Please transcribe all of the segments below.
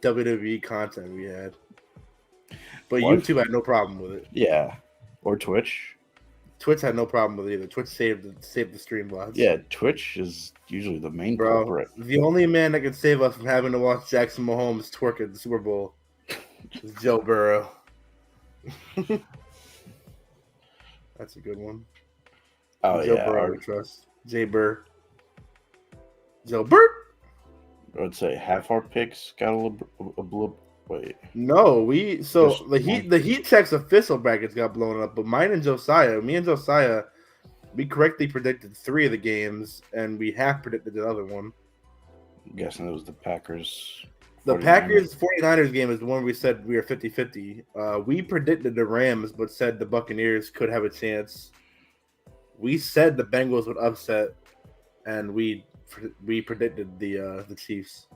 WWE content we had. But What? YouTube had no problem with it. Yeah. Or Twitch. Twitch had no problem with it either. Twitch saved the stream lots. Yeah, Twitch is usually the main culprit. The only man that could save us from having to watch Jackson Mahomes twerk at the Super Bowl is Joe Burrow. That's a good one. Oh, Joe yeah. Burrow, trust. Jay Burr. Joe Burr. I would say half our picks got a little. Wait. No, the Heat Check's official brackets got blown up, but me and Josiah, we correctly predicted 3 of the games, and we half predicted the other one. I'm guessing it was the Packers. The Packers 49ers game is the one we said we were 50-50. We predicted the Rams, but said the Buccaneers could have a chance. We said the Bengals would upset, and we predicted the Chiefs.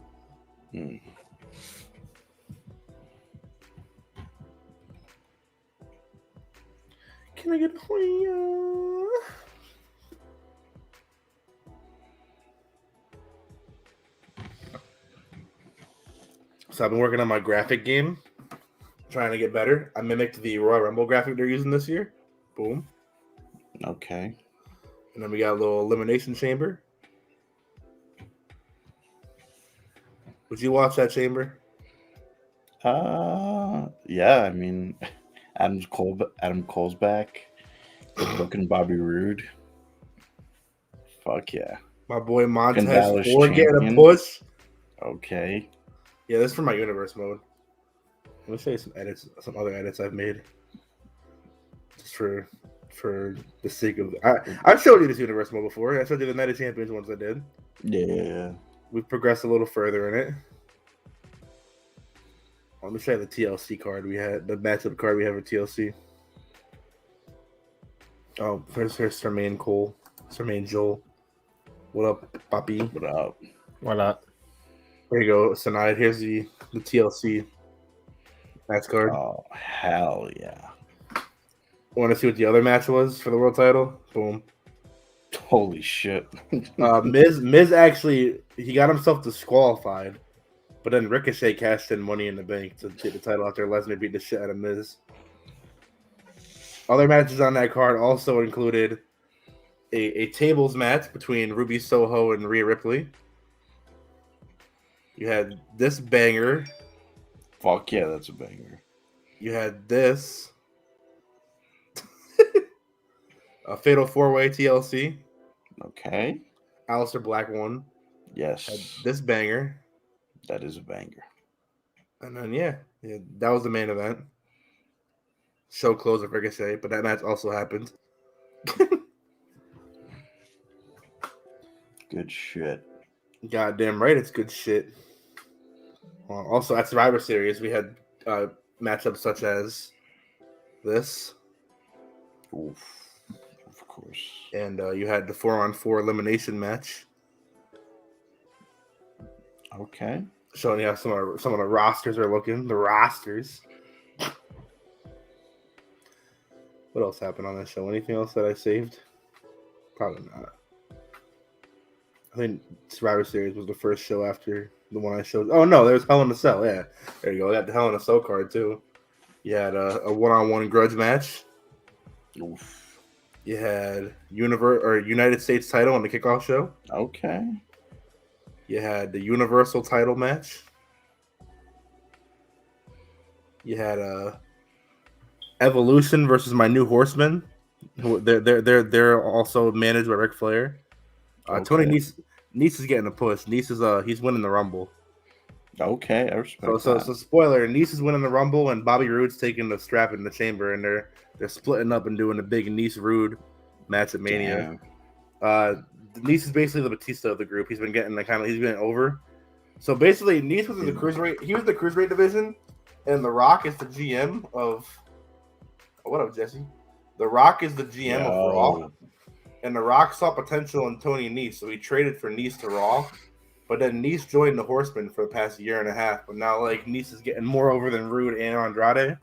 Hmm. Can I get a Hoya? So I've been working on my graphic game, trying to get better. I mimicked the Royal Rumble graphic they're using this year. Boom. Okay. And then we got a little elimination chamber. Would you watch that chamber? Yeah. I mean, Adam Cole's back. Good looking Bobby Roode. Fuck yeah. My boy Montez Gonzalez Ford getting a champion. push. Okay. Yeah, this is for my universe mode. Let me show you some other edits I've made. Just for the sake of I've showed you this universe mode before. I showed you the Night of Champions ones I did. Yeah. We've progressed a little further in it. Let me show you the TLC card we had, the matchup card we have for TLC. Oh, here's Jermaine Cole. Jermaine Joel. What up, Papi? What up? What up? There you go, Sinai. Here's the TLC match card. Oh, hell yeah. Want to see what the other match was for the world title? Boom. Holy shit. Miz actually, he got himself disqualified, but then Ricochet cashed in Money in the Bank to take the title after Lesnar beat the shit out of Miz. Other matches on that card also included a tables match between Ruby Soho and Rhea Ripley. You had this banger. Fuck yeah, that's a banger. You had this. A Fatal 4-Way TLC. Okay. Aleister Black won. Yes. Had this banger. That is a banger. And then, yeah, that was the main event. Show closed with Ricochet, but that match also happened. Good shit. Goddamn right, it's good shit. Also, at Survivor Series, we had matchups such as this. Oof. Of course. And you had the 4-on-4 elimination match. Okay. Showing you how some of the rosters are looking. The rosters. What else happened on that show? Anything else that I saved? Probably not. I think Survivor Series was the first show after the one I showed. Oh, no, there's Hell in a Cell. Yeah. There you go. I got the Hell in a Cell card, too. You had a one-on-one grudge match. Oof. You had United States title on the kickoff show. Okay. You had the Universal title match. You had Evolution versus My New Horsemen. They're also managed by Ric Flair. Okay. Tony Nese is getting a push. Nese is he's winning the Rumble. Okay, I respect So that. spoiler: Nese is winning the Rumble, and Bobby Roode's taking the strap in the chamber, and they're splitting up and doing a big Nese Rude match at Mania. Nese is basically the Batista of the group. He's been getting he's been over. So basically, Nese was in the cruiserweight. He was the cruiserweight division, and The Rock is the GM of. What up, Jesse? The Rock is the GM of Raw, and The Rock saw potential in Tony Nese, so he traded for Nese to Raw. But then Nese joined the Horsemen for the past year and a half. But now, Nese is getting more over than Rude and Andrade.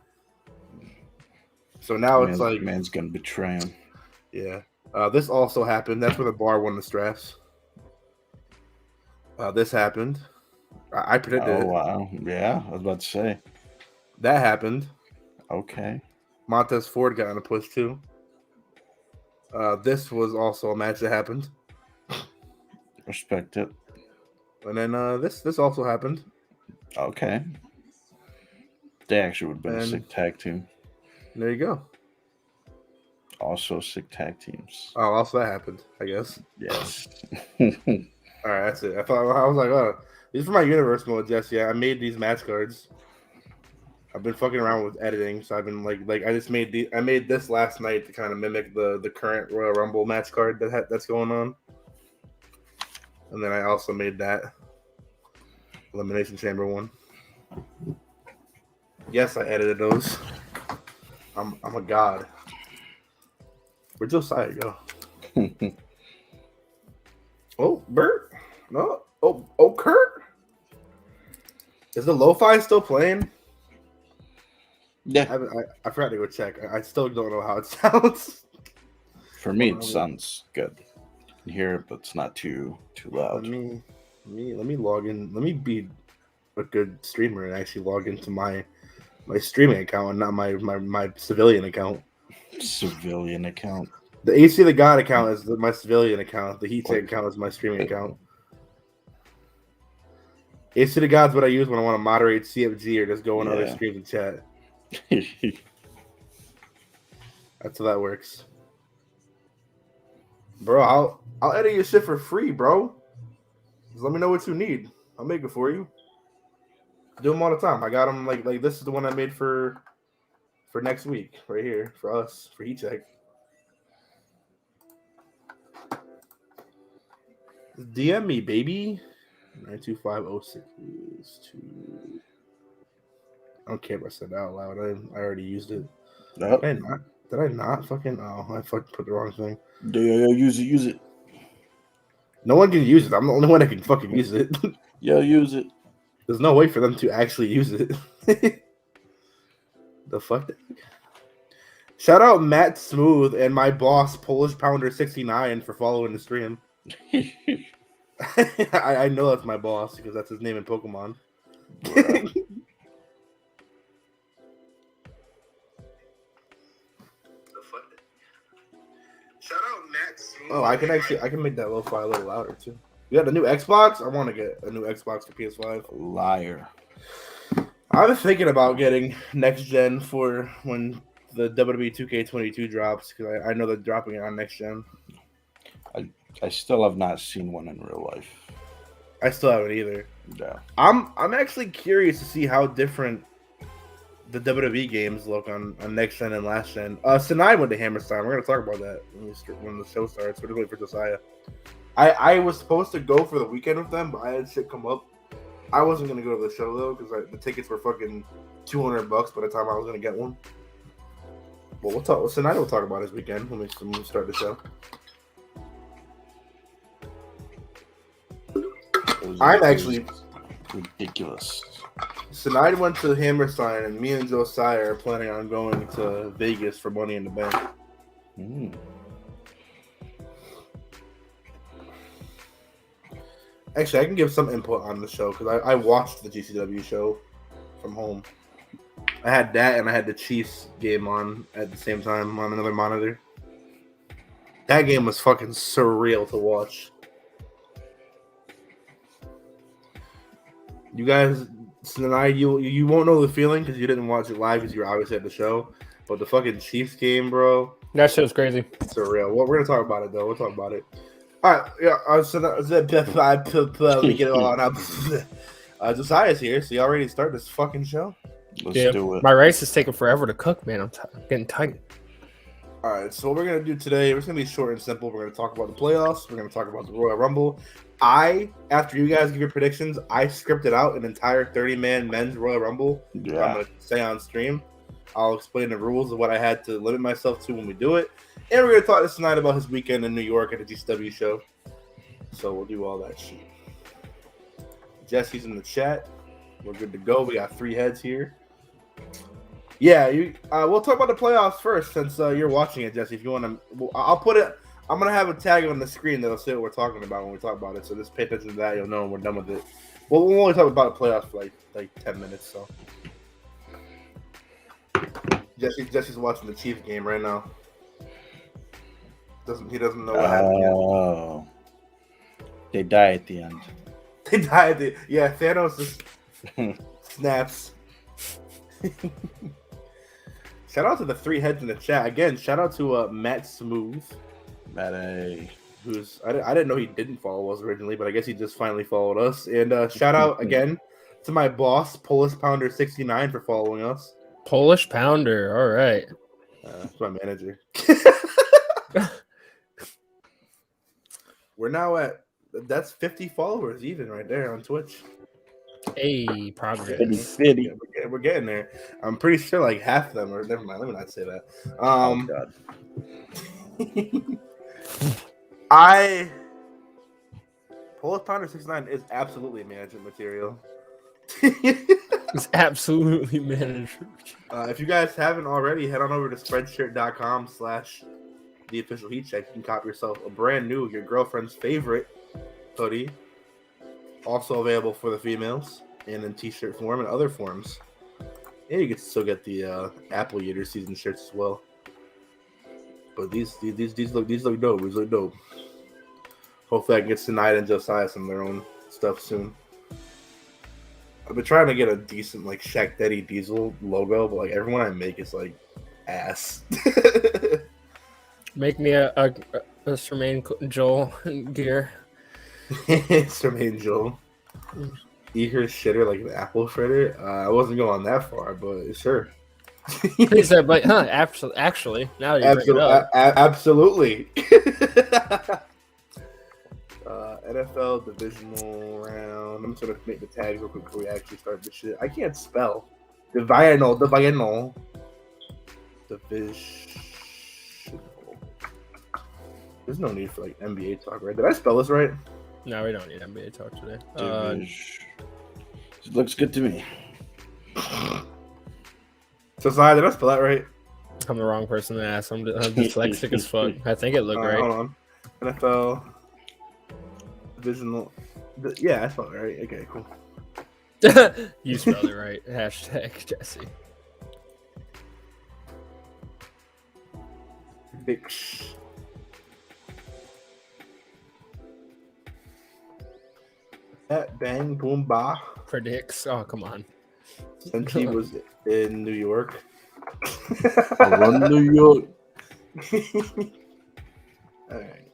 So now it's like man's gonna betray him. Yeah. This also happened. That's where the Bar won the straps. This happened. I predicted Oh it. wow, yeah, I was about to say. That happened. Okay, Montez Ford got in a push too. This was also a match that happened, respect it. and then this also happened. Okay, they actually would have been a And sick tag team. there you go. Also, sick tag teams. Oh, also that happened, I guess. Yes. All right, that's it. I was like, oh, these are my universe mode, Jesse. I made these match cards. I've been fucking around with editing, so I've been like I made this last night to kind of mimic the current Royal Rumble match card that's going on, and then I also made that Elimination Chamber one. Yes, I edited those. I'm a god. Where'd Josiah go? Oh, Bert. No. Oh, Kurt. Is the lo-fi still playing? Yeah. I forgot to go check. I still don't know how it sounds. For me, it sounds good. You can hear it, but it's not too loud. Let me log in. Let me be a good streamer and actually log into my streaming account and not my civilian account. Civilian account. The AC the God account is my civilian account. The Heat Tank account is my streaming account. AC the God's what I use when I want to moderate CFG or just go on other streams and chat. That's how that works. Bro, I'll edit your shit for free, bro. Just let me know what you need. I'll make it for you. I do them all the time. I got them like this is the one I made for next week right here for us for Heat Check. DM me, baby. 92506 I don't care if I said that out loud. I already used it. Nope. Did I not fucking? Oh, I fucking put the wrong thing. Yeah, use it. No one can use it. I'm the only one that can fucking use it. Yeah, use it. There's no way for them to actually use it. The fuck? Shout out Matt Smooth and my boss Polish Pounder 69 for following the stream. I know that's my boss because that's his name in Pokemon. Shout out Matt Smooth. Oh, I can make that lo-fi a little louder too. You got the new Xbox? I want to get a new Xbox for PS5. Liar. I was thinking about getting next gen for when the WWE 2K22 drops because I know they're dropping it on next gen. I still have not seen one in real life. I still haven't either. Yeah. I'm actually curious to see how different the WWE games look on next gen and last gen. Sinai went to Hammerstein. We're gonna talk about that when the show starts. We're just waiting for Josiah. I was supposed to go for the weekend with them, but I had shit come up. I wasn't gonna go to the show though because the tickets were fucking $200 by the time I was gonna get one. Well, we'll talk. Tonight we'll talk about his weekend when we start the show. I'm actually ridiculous. Tonight went to Hammerstein, and me and Josiah are planning on going to Vegas for Money in the Bank. Actually, I can give some input on the show because I watched the GCW show from home. I had that and I had the Chiefs game on at the same time on another monitor. That game was fucking surreal to watch. You guys, tonight you won't know the feeling because you didn't watch it live because you were obviously at the show. But the fucking Chiefs game, bro. That shit was crazy. Surreal. Well, we're gonna talk about it though. We'll talk about it. All right. Yeah. Let me get it all out. Josiah's here, so you already start this fucking show. Let's do it. My rice is taking forever to cook, man. I'm getting tight. All right, so what we're going to do today, it's going to be short and simple. We're going to talk about the playoffs. We're going to talk about the Royal Rumble. After you guys give your predictions, I scripted out an entire 30-man men's Royal Rumble. Yeah. I'm going to say on stream. I'll explain the rules of what I had to limit myself to when we do it. And we're going to talk this tonight about his weekend in New York at the GCW show. So we'll do all that shit. Jesse's in the chat. We're good to go. We got 3 heads here. Yeah, we'll talk about the playoffs first since you're watching it, Jesse. If you want to, I'll put it I'm gonna have a tag on the screen that'll say what we're talking about when we talk about it. So just pay attention to that. You'll know when we're done with it. Well, we'll only talk about the playoffs for like 10 minutes. So Jesse's watching the Chiefs game right now. He doesn't know what happened yet. Oh, they die at the end. They died. Yeah, Thanos just snaps. Shout out to the 3 heads in the chat again. Shout out to Matt Smooth. Who's I didn't know he didn't follow us originally, but I guess he just finally followed us. And shout out again to my boss, Polish Pounder 69, for following us. Polish Pounder. All right. That's my manager. We're now that's 50 followers even right there on Twitch. Hey, progress. Fitty. Yeah, we're getting there. I'm pretty sure like half of them are. Never mind. Let me not say that. Oh God. Polish Pounder 69 is absolutely management material. It's absolutely manager. If you guys haven't already, head on over to spreadshirt.com/theofficialheatcheck. You can copy yourself a brand new, your girlfriend's favorite hoodie. Also available for the females and in t-shirt form and other forms. And you can still get the Apple Eater season shirts as well. But these look dope. These look dope. Hopefully I can get Sinai and Josiah some of their own stuff soon. I've been trying to get a decent like Shaq Daddy Diesel logo, but like everyone I make is like ass. Make me a Jermaine Joel gear. Jermaine Joel. Eat her shitter like an apple fritter. I wasn't going that far, but sure. He said, but actually, now you bring it up. Absolutely. NFL divisional round. I'm just gonna make the tags real quick before we actually start this shit. I can't spell. Divisional. Divisional. There's no need for like NBA talk, right? Did I spell this right? No, we don't need NBA talk today. It looks good to me. So, sorry, did I spell that right? I'm the wrong person to ask. I'm dyslexic as fuck. I think it looked right. Hold on. NFL divisional. Yeah, I spelled it right. Okay, cool. You spelled it right. Hashtag Jesse. Bitch. That bang boom ba. Predicts. Oh, come on. Since he was in New York. I run New York. All right.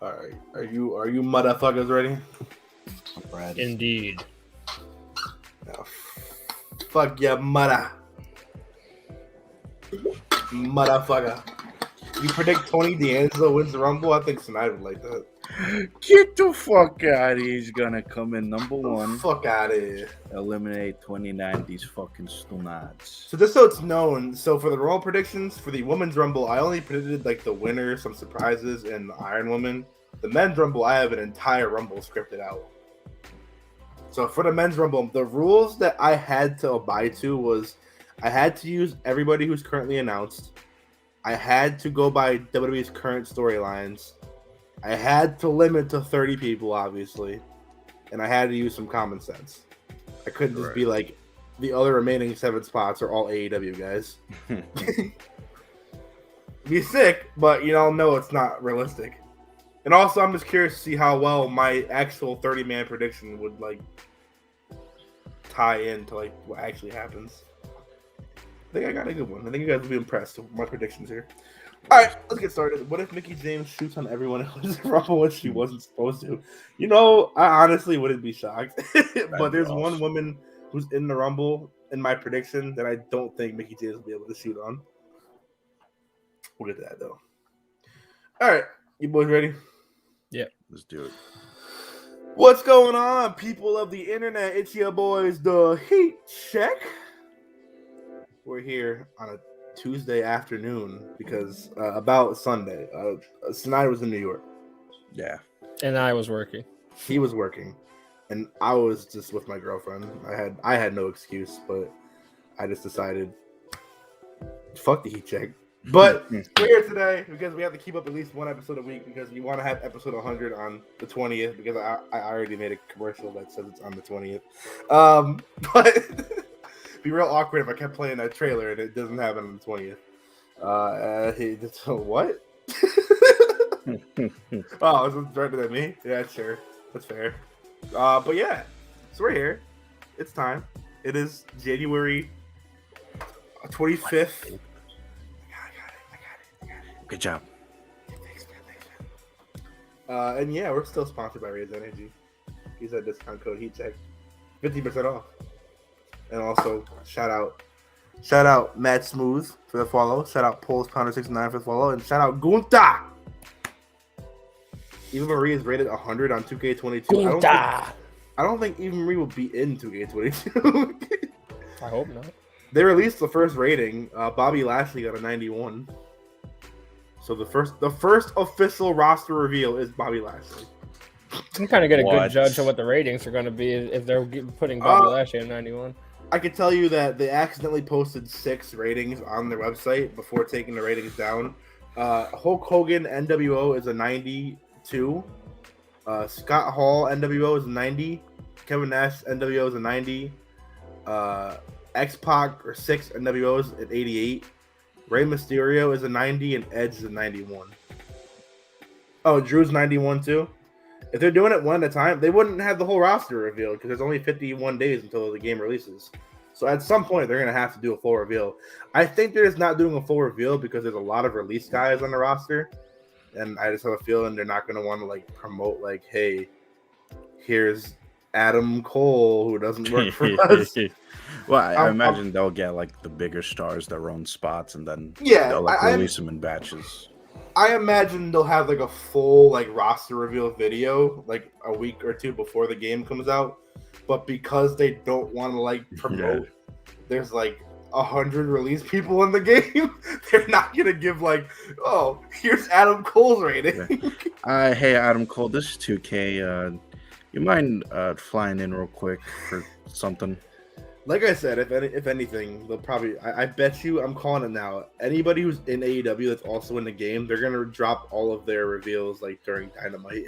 All right. Are you motherfuckers ready? Indeed. Oh, fuck yeah, motherfucker. You predict Tony D'Angelo wins the Rumble? I think Sinai would like that. Get the fuck out of here. He's gonna come in number one. Fuck out of here. Eliminate 29 these fucking stunads. So just so it's known, so for the Rumble predictions, for the Women's Rumble, I only predicted like the winner, some surprises, and the Iron Woman. The Men's Rumble, I have an entire Rumble scripted out. So for the Men's Rumble, the rules that I had to abide to was I had to use everybody who's currently announced. I had to go by WWE's current storylines. I had to limit to 30 people, obviously. And I had to use some common sense. I couldn't just be like, the other remaining 7 spots are all AEW guys. Be sick, but no, it's not realistic. And also, I'm just curious to see how well my actual 30-man prediction would like tie into like what actually happens. I think I got a good one. I think you guys will be impressed with my predictions here. All right, let's get started. What if Mickie James shoots on everyone else's Rumble when she wasn't supposed to? I honestly wouldn't be shocked. But there's one woman who's in the Rumble in my prediction that I don't think Mickie James will be able to shoot on. We'll get to that, though. All right, you boys ready? Yeah. Let's do it. What's going on, people of the internet? It's your boys, the Heat Check. We're here on a Tuesday afternoon because about Sunday. Sinai was in New York. Yeah. And I was working. He was working, and I was just with my girlfriend. I had no excuse, but I just decided Fuck the heat check. But we're here today because we have to keep up at least one episode a week because we want to have episode 100 on the 20th because I already made a commercial that says it's on the 20th. But it'd be real awkward if I kept playing that trailer and it doesn't happen on the 20th. What? Oh, is it directed at me? Yeah, sure. That's fair. But yeah, so we're here. It's time. It is January 25th. Good job. Thanks, man. And yeah, we're still sponsored by Raze Energy. Use that discount code HeatCheck, 50% off. And also, shout out Matt Smooth for the follow. Shout out Pulse Pounder 69 for the follow, and shout out Gunta. Eva Marie is rated 100 on 2K22. I don't think Eva Marie will be in 2K22. I hope not. They released the first rating. Bobby Lashley got a 91. So the first official roster reveal is Bobby Lashley. I'm kind of get a good judge of what the ratings are going to be if they're putting Bobby Lashley at 91. I can tell you that they accidentally posted 6 ratings on their website before taking the ratings down. Hulk Hogan NWO is a 92. Scott Hall NWO is a 90. Kevin Nash NWO is a 90. X-Pac or 6 NWOs at 88. Rey Mysterio is a 90 and Edge is a 91. Oh, Drew's 91 too. If they're doing it one at a time, they wouldn't have the whole roster revealed because there's only 51 days until the game releases. So at some point, they're going to have to do a full reveal. I think they're just not doing a full reveal because there's a lot of release guys on the roster. And I just have a feeling they're not going to want to like promote like, hey, here's Adam Cole who doesn't work for us. Well, I imagine they'll get like the bigger stars their own spots, and then they'll release them in batches. I imagine they'll have like a full like roster reveal video like a week or two before the game comes out. But because they don't want to like promote, there's like 100 release people in the game. They're not gonna give like, oh, here's Adam Cole's rating. Hey, Adam Cole, this is 2K. You mind flying in real quick for something? Like I said, if anything, they'll probably. I bet you, I'm calling it now. Anybody who's in AEW that's also in the game, they're gonna drop all of their reveals like during Dynamite.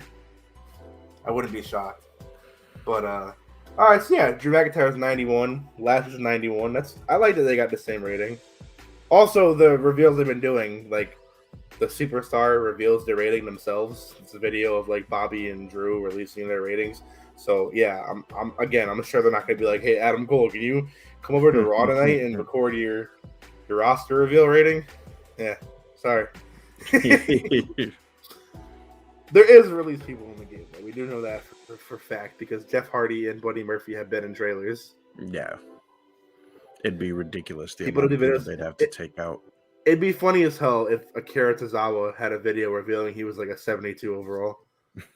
I wouldn't be shocked. But all right, so yeah, Drew McIntyre is 91. Lashley's 91. I like that they got the same rating. Also, the reveals they've been doing, like the Superstar reveals their rating themselves. It's a video of like Bobby and Drew releasing their ratings. So yeah, I'm sure they're not gonna be like, hey, Adam Cole, can you come over to Raw tonight and record your roster reveal rating? Yeah, sorry. There is release people in the game, though. We do know that for fact because Jeff Hardy and Buddy Murphy have been in trailers. Yeah, it'd be ridiculous. People do videos they'd have to take out. It'd be funny as hell if Akira Tozawa had a video revealing he was like a 72 overall.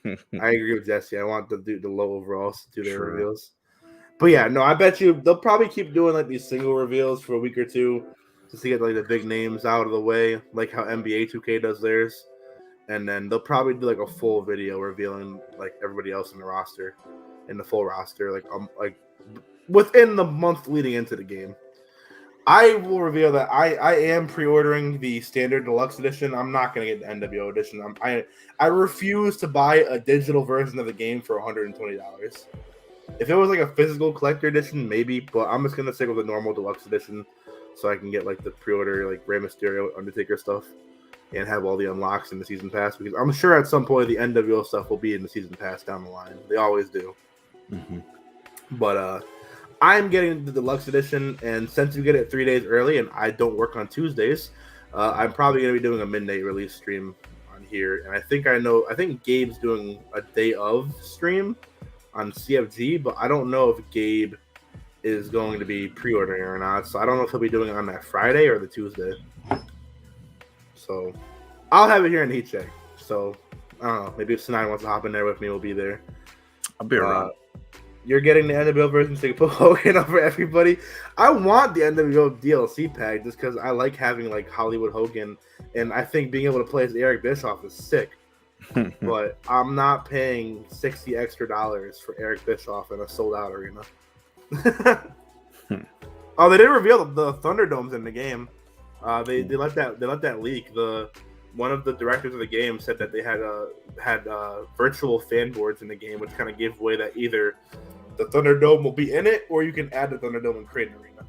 I agree with Jesse. I want the low overalls to do their reveals. But yeah, no, I bet you they'll probably keep doing like these single reveals for a week or two just to get like the big names out of the way, like how NBA 2K does theirs. And then they'll probably do like a full video revealing like everybody else in the roster, in the full roster, like within the month leading into the game. I will reveal that I am pre-ordering the standard deluxe edition. I'm not going to get the NWO edition. I refuse to buy a digital version of the game for $120. If it was like a physical collector edition, maybe, but I'm just going to stick with the normal deluxe edition so I can get like the pre-order, like Rey Mysterio, Undertaker stuff and have all the unlocks in the season pass because I'm sure at some point the NWO stuff will be in the season pass down the line. They always do. Mm-hmm. But, I'm getting the deluxe edition, and since you get it 3 days early, and I don't work on Tuesdays, I'm probably going to be doing a midnight release stream on here. And I think Gabe's doing a day of stream on CFG, but I don't know if Gabe is going to be pre-ordering or not. So I don't know if he'll be doing it on that Friday or the Tuesday. So I'll have it here in Heat Check. So I don't know. Maybe if Sinai wants to hop in there with me, we'll be there. I'll be around. You're getting the NWO version so you can put Hogan over everybody. I want the NWO DLC pack just because I like having like Hollywood Hogan, and I think being able to play as Eric Bischoff is sick. But I'm not paying $60 extra for Eric Bischoff in a sold out arena. Oh, they did reveal the Thunderdome's in the game. They let that leak. One of the directors of the game said that they had virtual fan boards in the game, which kind of gave away that either the Thunderdome will be in it, or you can add the Thunderdome and create an arena.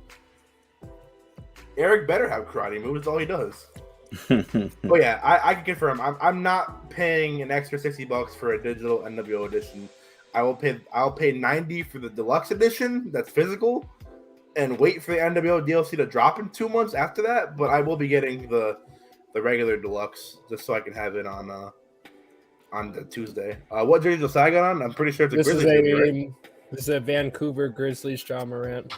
Eric better have karate moves. That's all he does. But yeah, I can confirm. I'm not paying an extra $60 for a digital NWO edition. I'll pay $90 for the deluxe edition that's physical, and wait for the NWO DLC to drop in 2 months after that. But I will be getting the regular deluxe just so I can have it on the Tuesday. What jersey Josiah got on? I'm pretty sure it's a Grizzlies jersey, right? This is a Vancouver Grizzlies Ja Morant.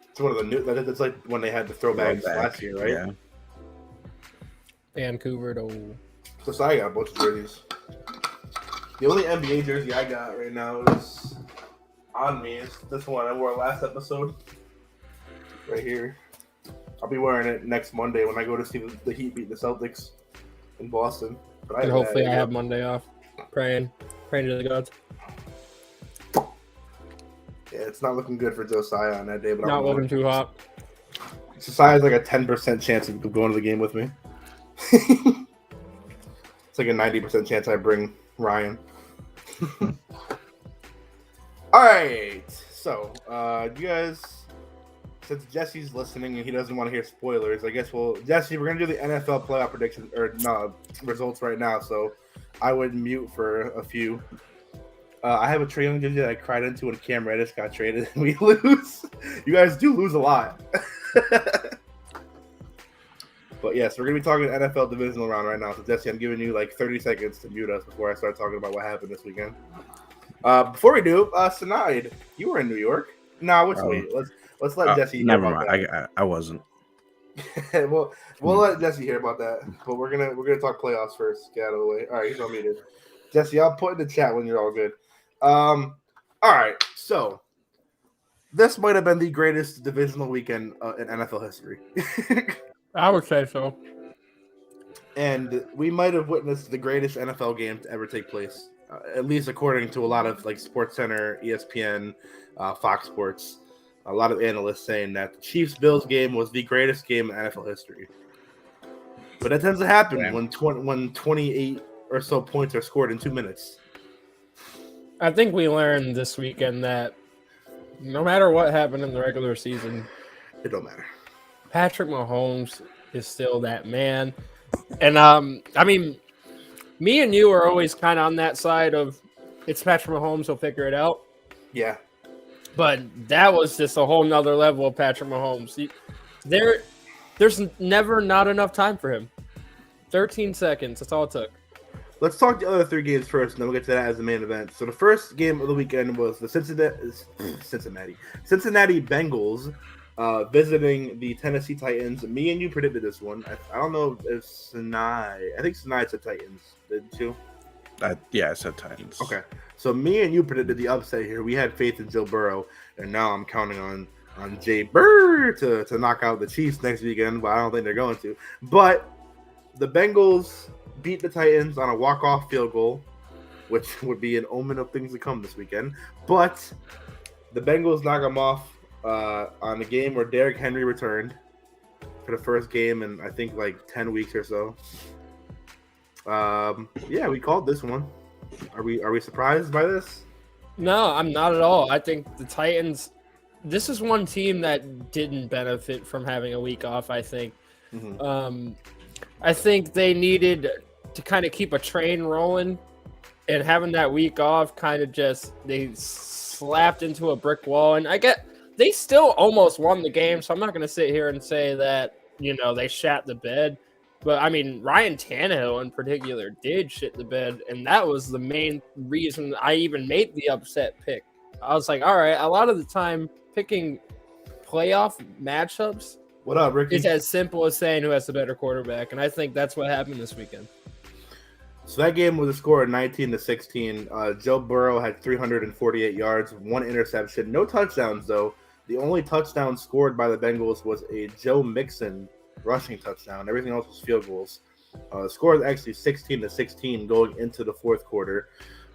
It's one of the new. It's like when they had the throwbacks last year, right? Yeah. Vancouver though. Josiah got a bunch of jerseys. The only NBA jersey I got right now is on me. It's this one I wore last episode. Right here. I'll be wearing it next Monday when I go to see the Heat beat the Celtics in Boston. But and hopefully I have Monday off. Praying to the gods. Yeah, it's not looking good for Josiah on that day. But not looking too hot. Josiah's like a 10% chance of going to the game with me. It's like a 90% chance I bring Ryan. All right. So, you guys, since Jesse's listening and he doesn't want to hear spoilers, I guess Jesse, we're going to do the NFL playoff prediction results right now. So I would mute for a few. I have a Trae Young jersey that I cried into when Cam Reddish got traded and we lose. You guys do lose a lot. But yes, we're going to be talking NFL divisional round right now. So Jesse, I'm giving you like 30 seconds to mute us before I start talking about what happened this weekend. Before we do, Sanaid, you were in New York. Wait. Let's let Jesse hear about that. I wasn't. We'll let Jesse hear about that. But we're gonna talk playoffs first. Get out of the way. All right, he's unmuted. Jesse, I'll put in the chat when you're all good. All right, so this might have been the greatest divisional weekend in NFL history. I would say so. And we might have witnessed the greatest NFL game to ever take place, at least according to a lot of like SportsCenter, ESPN, Fox Sports. A lot of analysts saying that the Chiefs-Bills game was the greatest game in NFL history. But that tends to happen when 28 or so points are scored in 2 minutes. I think we learned this weekend that no matter what happened in the regular season, it don't matter. Patrick Mahomes is still that man. And, I mean, me and you are always kind of on that side of it's Patrick Mahomes, he'll figure it out. Yeah. But that was just a whole nother level of Patrick Mahomes. There's never not enough time for him. 13 seconds, that's all it took. Let's talk the other three games first, and then we'll get to that as the main event. So the first game of the weekend was the Cincinnati Bengals visiting the Tennessee Titans. Me and you predicted this one. I don't know if Sinai. I think Sinai said Titans. Didn't you? Yeah, I said Titans. Okay. So me and you predicted the upset here. We had faith in Joe Burrow, and now I'm counting on Jay Burr to knock out the Chiefs next weekend, but I don't think they're going to. But the Bengals beat the Titans on a walk-off field goal, which would be an omen of things to come this weekend. But the Bengals knock them off on the game where Derrick Henry returned for the first game in, I think, like 10 weeks or so. Yeah, we called this one. Are we surprised by this? No, I'm not at all. I think the Titans, this is one team that didn't benefit from having a week off, I think. Mm-hmm. I think they needed to kind of keep a train rolling, and having that week off kind of they slapped into a brick wall. And they still almost won the game, so I'm not going to sit here and say that, they shat the bed. But, I mean, Ryan Tannehill in particular did shit the bed, and that was the main reason I even made the upset pick. I was like, all right, a lot of the time picking playoff matchups what up, Ricky? It's as simple as saying who has the better quarterback, and I think that's what happened this weekend. So that game was a score of 19-16. Joe Burrow had 348 yards, 1 interception, no touchdowns, though. The only touchdown scored by the Bengals was a Joe Mixon rushing touchdown. Everything else was field goals. The score is actually 16-16 going into the fourth quarter.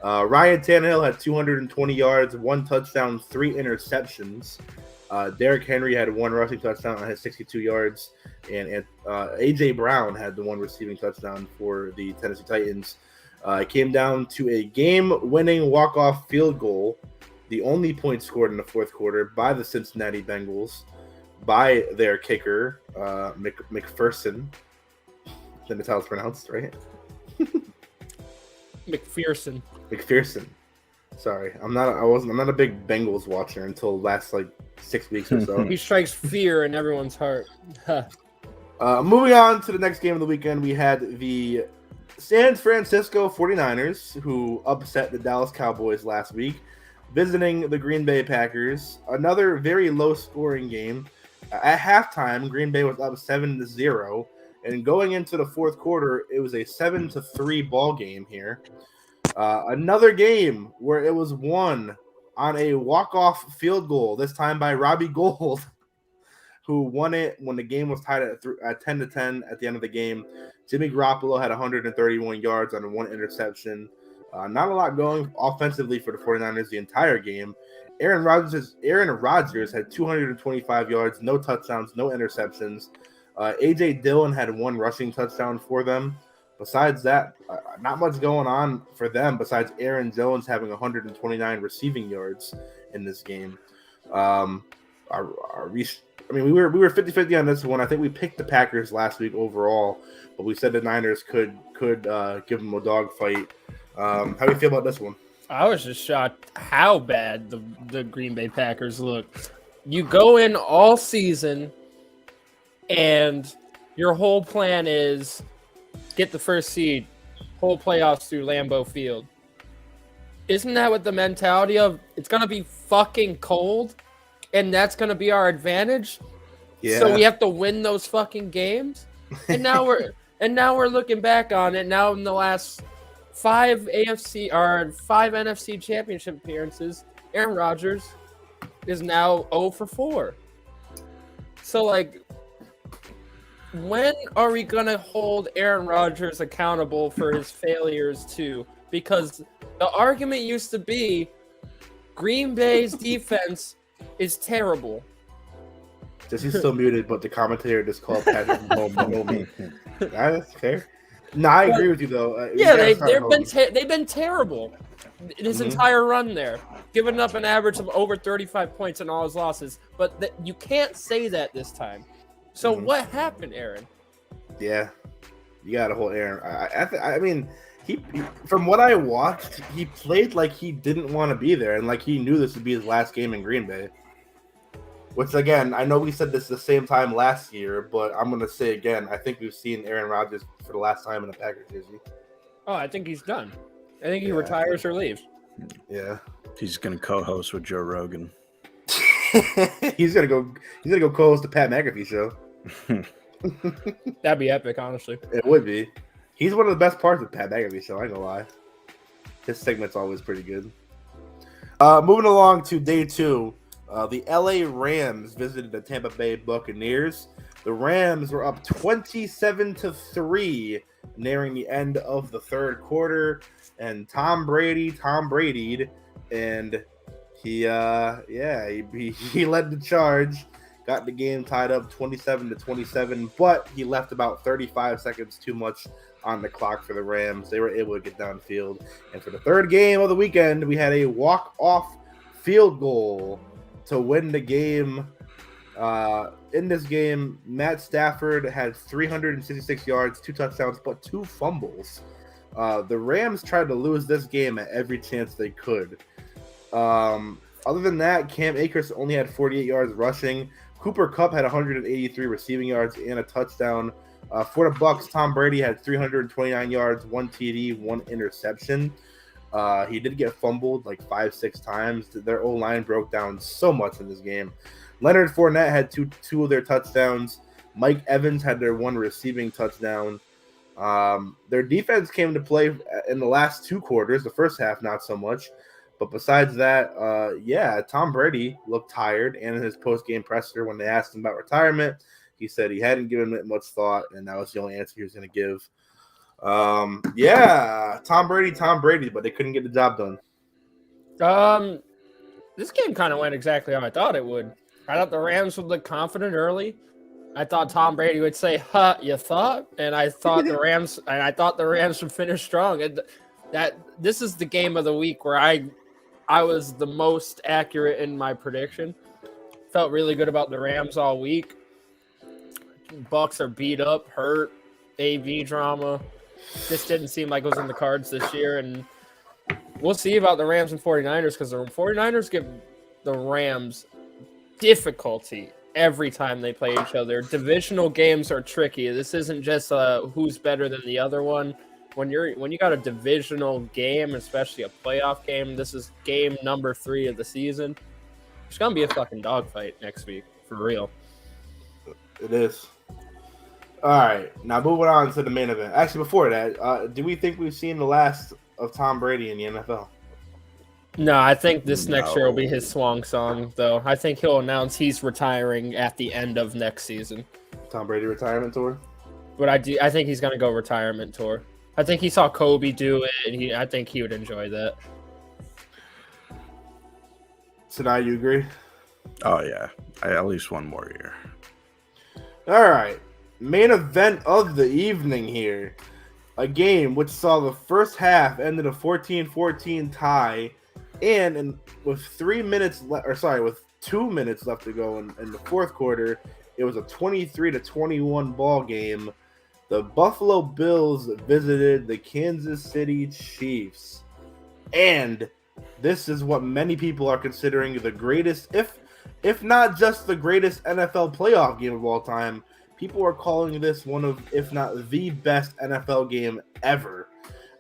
Ryan Tannehill had 220 yards, 1 touchdown, 3 interceptions. Derrick Henry had 1 rushing touchdown and had 62 yards, and A.J. Brown had the 1 receiving touchdown for the Tennessee Titans. It came down to a game-winning walk-off field goal, the only point scored in the fourth quarter by the Cincinnati Bengals, by their kicker, McPherson. I think that's how it's pronounced, right? McPherson. Sorry, I'm not a big Bengals watcher until last 6 weeks or so. He strikes fear in everyone's heart. Moving on to the next game of the weekend, we had the San Francisco 49ers, who upset the Dallas Cowboys last week, visiting the Green Bay Packers. Another very low-scoring game. At halftime, Green Bay was up 7-0, and going into the fourth quarter, it was a 7-3 ball game here. Another game where it was won on a walk-off field goal, this time by Robbie Gould, who won it when the game was tied at 10-10 at the end of the game. Jimmy Garoppolo had 131 yards on 1 interception. Not a lot going offensively for the 49ers the entire game. Aaron Rodgers had 225 yards, no touchdowns, no interceptions. A.J. Dillon had 1 rushing touchdown for them. Besides that, not much going on for them besides Aaron Jones having 129 receiving yards in this game. We were 50-50 on this one. I think we picked the Packers last week overall, but we said the Niners could give them a dogfight. How do you feel about this one? I was just shocked how bad the Green Bay Packers look. You go in all season, and your whole plan is get the first seed, whole playoffs through Lambeau Field. Isn't that what the mentality of it's going to be fucking cold, and that's going to be our advantage? Yeah. So we have to win those fucking games? And now we're looking back on it. Now in the last 5 NFC championship appearances, Aaron Rodgers is now 0 for 4. So when are we going to hold Aaron Rodgers accountable for his failures too? Because the argument used to be Green Bay's defense is terrible. He's still muted, but the commentator just called Patrick Mahomes. That's fair. No, I agree with you though. They've been terrible this entire run there, giving up an average of over 35 points in all his losses. But you can't say that this time. So what happened, Aaron? Yeah, you got to hold Aaron. I mean, he from what I watched, he played like he didn't want to be there, and like he knew this would be his last game in Green Bay. Which, again, I know we said this the same time last year, but I'm going to say again, I think we've seen Aaron Rodgers for the last time in a Packers jersey. Oh, I think he's done. I think he retires or leaves. Yeah. He's going to co-host with Joe Rogan. He's gonna go co-host the Pat McAfee show. That'd be epic, honestly. It would be. He's one of the best parts of the Pat McAfee show, I ain't gonna lie. His segment's always pretty good. Moving along to day 2. The LA Rams visited the Tampa Bay Buccaneers. The Rams were up 27-3, nearing the end of the third quarter, and Tom Brady'd, and he led the charge, got the game tied up 27-27, but he left about 35 seconds too much on the clock for the Rams. They were able to get downfield, and for the third game of the weekend, we had a walk-off field goal to win the game. In this game, Matt Stafford had 366 yards, 2 touchdowns, but 2 fumbles. The Rams tried to lose this game at every chance they could. Other than that, Cam Akers only had 48 yards rushing. Cooper Kupp had 183 receiving yards and a touchdown. For the Bucs, Tom Brady had 329 yards, 1 TD, 1 interception. He did get fumbled like 5-6 times. Their O-line broke down so much in this game. Leonard Fournette had two of their touchdowns. Mike Evans had their 1 receiving touchdown. Their defense came to play in the last 2 quarters. The first half, not so much. But besides that, Tom Brady looked tired. And in his post-game presser, when they asked him about retirement, he said he hadn't given it much thought, and that was the only answer he was going to give. Tom Brady, but they couldn't get the job done. This game kind of went exactly how I thought it would. I thought the Rams would look confident early. I thought Tom Brady would say, "Huh, you thought?" And I thought the Rams would finish strong. And this is the game of the week where I was the most accurate in my prediction. Felt really good about the Rams all week. Bucks are beat up, hurt, AV drama. This didn't seem like it was in the cards this year, and we'll see about the Rams and 49ers because the 49ers give the Rams difficulty every time they play each other. Divisional games are tricky. This isn't just who's better than the other one. When you got a divisional game, especially a playoff game, this is game number 3 of the season. It's gonna be a fucking dogfight next week, for real. It is. All right, now moving on to the main event. Actually, before that, do we think we've seen the last of Tom Brady in the NFL? No, I think this next year will be his swan song, though. I think he'll announce he's retiring at the end of next season. Tom Brady retirement tour? But I think he's going to go retirement tour. I think he saw Kobe do it, and I think he would enjoy that. So now you agree? Oh, yeah. At least one more year. All right. Main event of the evening here. A game which saw the first half ended a 14-14 tie. And with 2 minutes left to go in the fourth quarter, it was a 23-21 ball game. The Buffalo Bills visited the Kansas City Chiefs. And this is what many people are considering the greatest, if not just the greatest NFL playoff game of all time. People are calling this one of, if not the best NFL game ever.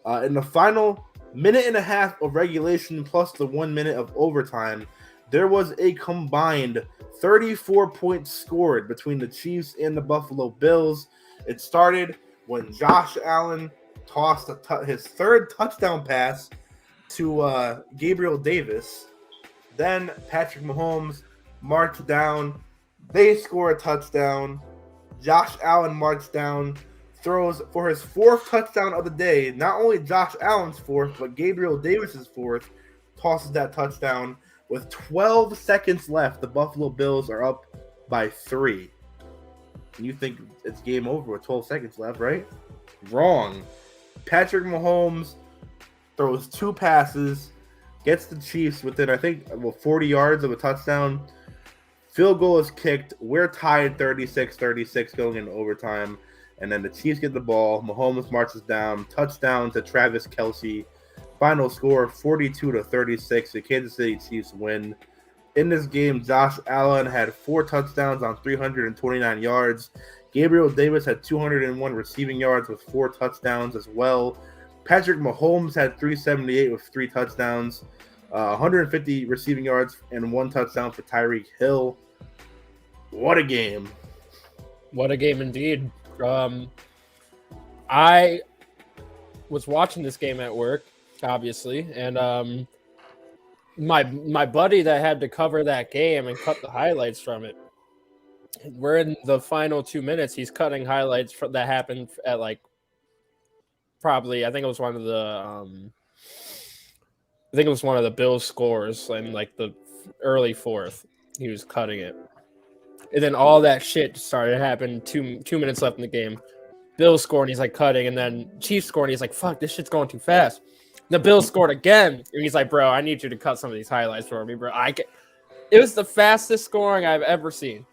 In the final minute and a half of regulation plus the 1 minute of overtime, there was a combined 34 points scored between the Chiefs and the Buffalo Bills. It started when Josh Allen tossed his third touchdown pass to Gabriel Davis. Then Patrick Mahomes marched down. They score a touchdown. Josh Allen marched down, throws for his 4th touchdown of the day. Not only Josh Allen's 4th, but Gabriel Davis's 4th, tosses that touchdown. With 12 seconds left, the Buffalo Bills are up by 3. And you think it's game over with 12 seconds left, right? Wrong. Patrick Mahomes throws 2 passes, gets the Chiefs within, I think, 40 yards of a touchdown. Field goal is kicked. We're tied 36-36 going into overtime. And then the Chiefs get the ball. Mahomes marches down. Touchdown to Travis Kelce. Final score 42-36. The Kansas City Chiefs win. In this game, Josh Allen had 4 touchdowns on 329 yards. Gabriel Davis had 201 receiving yards with 4 touchdowns as well. Patrick Mahomes had 378 with 3 touchdowns. 150 receiving yards and 1 touchdown for Tyreek Hill. What a game. What a game indeed. I was watching this game at work, obviously, and my buddy that had to cover that game and cut the highlights from it. We're in the final 2 minutes. He's cutting highlights that happened at probably, I think it was one of the Bills scores in the early 4th. He was cutting it. And then all that shit started happening 2 minutes left in the game. Bills scored, and he's cutting, and then Chiefs scored, and he's like, fuck, this shit's going too fast. The Bills scored again, and he's like, bro, I need you to cut some of these highlights for me, bro. It was the fastest scoring I've ever seen.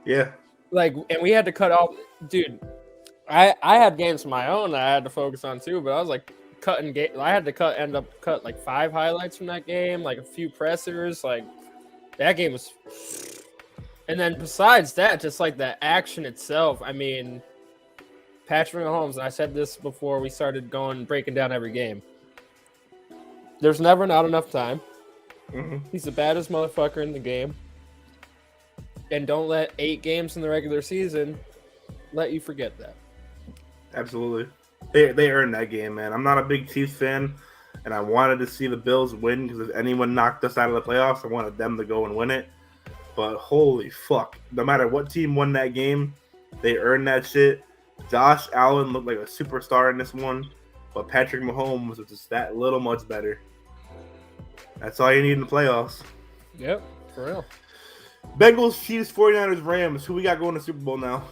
Yeah. And we had to cut all, dude. I had games of my own that I had to focus on too, but I was cutting game. I had to end up 5 highlights from that game, a few pressers. That game was. And then besides that, just the action itself. I mean, Patrick Mahomes, and I said this before we started breaking down every game. There's never not enough time. Mm-hmm. He's the baddest motherfucker in the game. And don't let 8 games in the regular season let you forget that. Absolutely. They earned that game, man. I'm not a big Chiefs fan, and I wanted to see the Bills win because if anyone knocked us out of the playoffs, I wanted them to go and win it. But holy fuck. No matter what team won that game, they earned that shit. Josh Allen looked like a superstar in this one, but Patrick Mahomes was just that little much better. That's all you need in the playoffs. Yep, for real. Bengals, Chiefs, 49ers, Rams. Who we got going to Super Bowl now?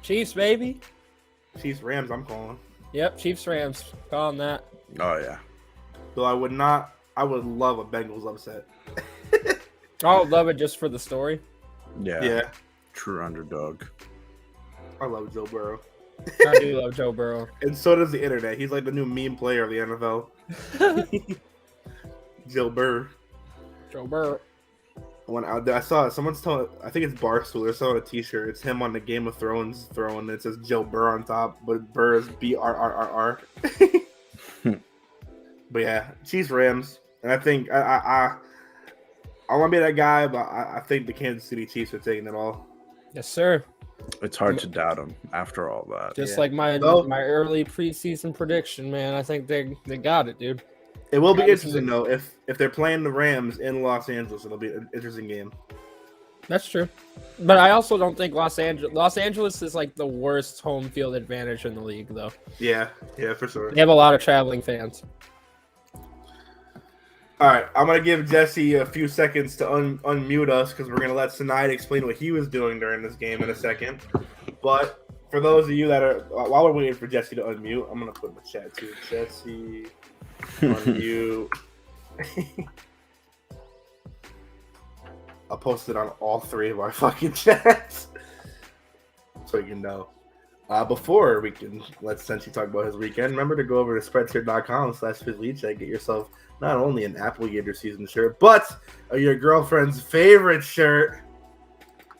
Chiefs, baby. Chiefs, Rams, I'm calling. Yep, Chiefs, Rams. Calling that. Oh, yeah. Though I would love a Bengals upset. I would love it just for the story. Yeah. True underdog. I love Joe Burrow. I do love Joe Burrow. And so does the internet. He's like the new meme player of the NFL. Joe Burrow. Joe Burrow. When I saw it, someone's telling, I think it's Barstool, they're selling a t-shirt. It's him on the Game of Thrones throne, and it says Joe Burr on top, but Burr is BRRRR. But yeah, Chiefs, Rams. And I think I want to be that guy, but I think the Kansas City Chiefs are taking it all. Yes, sir. It's hard to doubt them after all that. Just like my early preseason prediction, man. I think they got it, dude. It will be interesting though if they're playing the Rams in Los Angeles. It'll be an interesting game. That's true, but I also don't think Los Angeles is like the worst home field advantage in the league, though. Yeah, for sure. They have a lot of traveling fans. All right, I'm gonna give Jesse a few seconds to unmute us because we're gonna let Sinai explain what he was doing during this game in a second. But for those of you that are while we're waiting for Jesse to unmute, I'm gonna put in the chat too. Jesse. Unmute. I'll post it on all three of our fucking chats so you can know. Before we can let Sensi talk about his weekend, remember to go over to spreadshirt.com/FizLeech. Get yourself not only an Apple Gator season shirt, but your girlfriend's favorite shirt.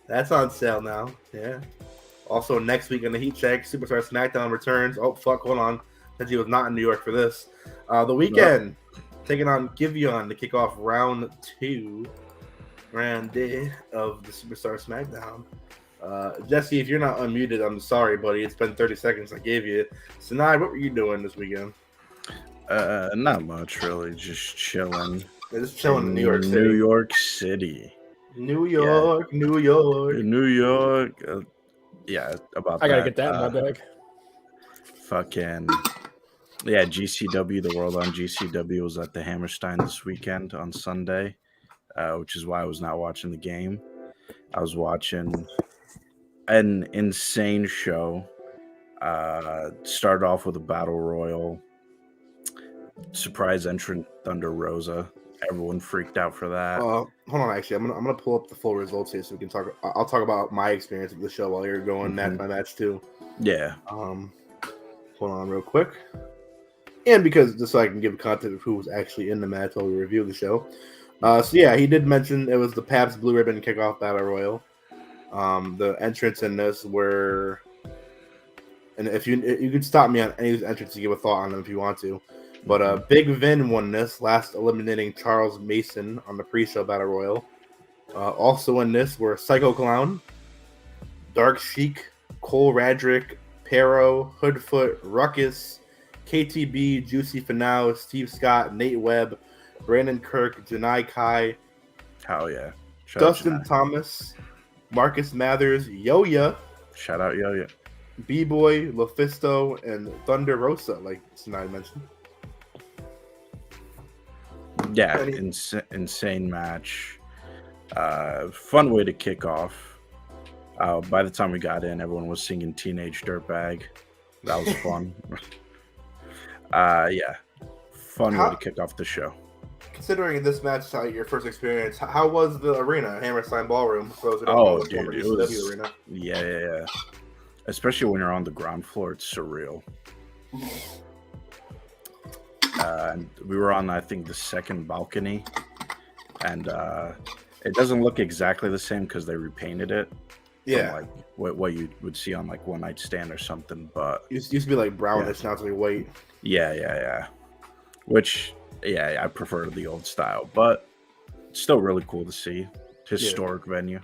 That's on sale now. Yeah. Also, next week on the Heat Check, Superstar SmackDown returns. Oh, fuck, hold on. Sensi was not in New York for this. The weekend, taking on Giveon to kick off round D of the Superstar SmackDown. Jesse, if you're not unmuted, I'm sorry, buddy. It's been 30 seconds I gave you. Sinai, what were you doing this weekend? Not much, really. Just chilling. Just chilling in New York City. New York City. New York. Yeah, about I gotta get that in my bag. Fucking... Yeah, GCW, the World on GCW was at the Hammerstein this weekend on Sunday, which is why I was not watching the game. I was watching an insane show. Started off with a battle royal. Surprise entrant Thunder Rosa. Everyone freaked out for that. Hold on, actually, I'm gonna pull up the full results here so we can talk. I'll talk about my experience with the show while you're going match by match too. Yeah. Hold on, real quick. And because just so I can give content of who was actually in the match while we review the show. So yeah, he did mention it was the Pabst Blue Ribbon Kickoff Battle Royal. The entrants in this were, and if you could stop me on any of these entrants to give a thought on them if you want to. But Big Vin won this, last eliminating Charles Mason on the pre-show Battle Royal. Also in this were Psycho Clown, Dark Sheik, Cole Radrick, Pero, Hoodfoot, Ruckus, KTB, Juicy Finau, Steve Scott, Nate Webb, Brandon Kirk, Janai Kai, hell yeah, Dustin Thomas, Marcus Mathers, Yo-Ya, shout out Yo-Ya, B-Boy, LuFisto, and Thunder Rosa, like Sinai mentioned. Yeah, insane match. Fun way to kick off. By the time we got in, everyone was singing Teenage Dirtbag. That was fun. Yeah, fun way to kick off the show. Considering this match, your first experience, how was the arena, Hammerstein Ballroom? Dude, it was, arena. Yeah. Especially when you're on the ground floor, it's surreal. And we were on, I think, the second balcony, and it doesn't look exactly the same because they repainted it. Yeah, like what you would see on like One Night Stand or something, but it used to be like brownish, now it's like white. Yeah. Which, yeah, I prefer the old style, but it's still really cool to see. Historic venue.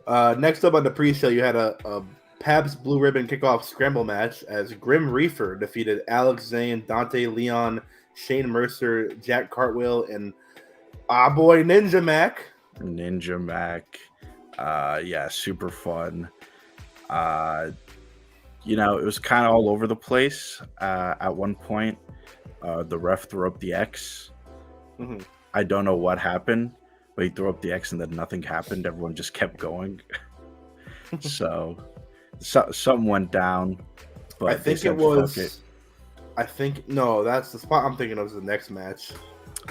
Next up on the pre-show, you had a Pabst Blue Ribbon Kickoff Scramble match as Grim Reefer defeated Alex Zane, Dante Leon, Shane Mercer, Jack Cartwheel, and boy Ninja Mac. Yeah, super fun. It was kind of all over the place. At one point, the ref threw up the X. Mm-hmm. I don't know what happened, but he threw up the X and then nothing happened. Everyone just kept going. so something went down. But I think it was. I think no, that's the spot I'm thinking of. Is the next match.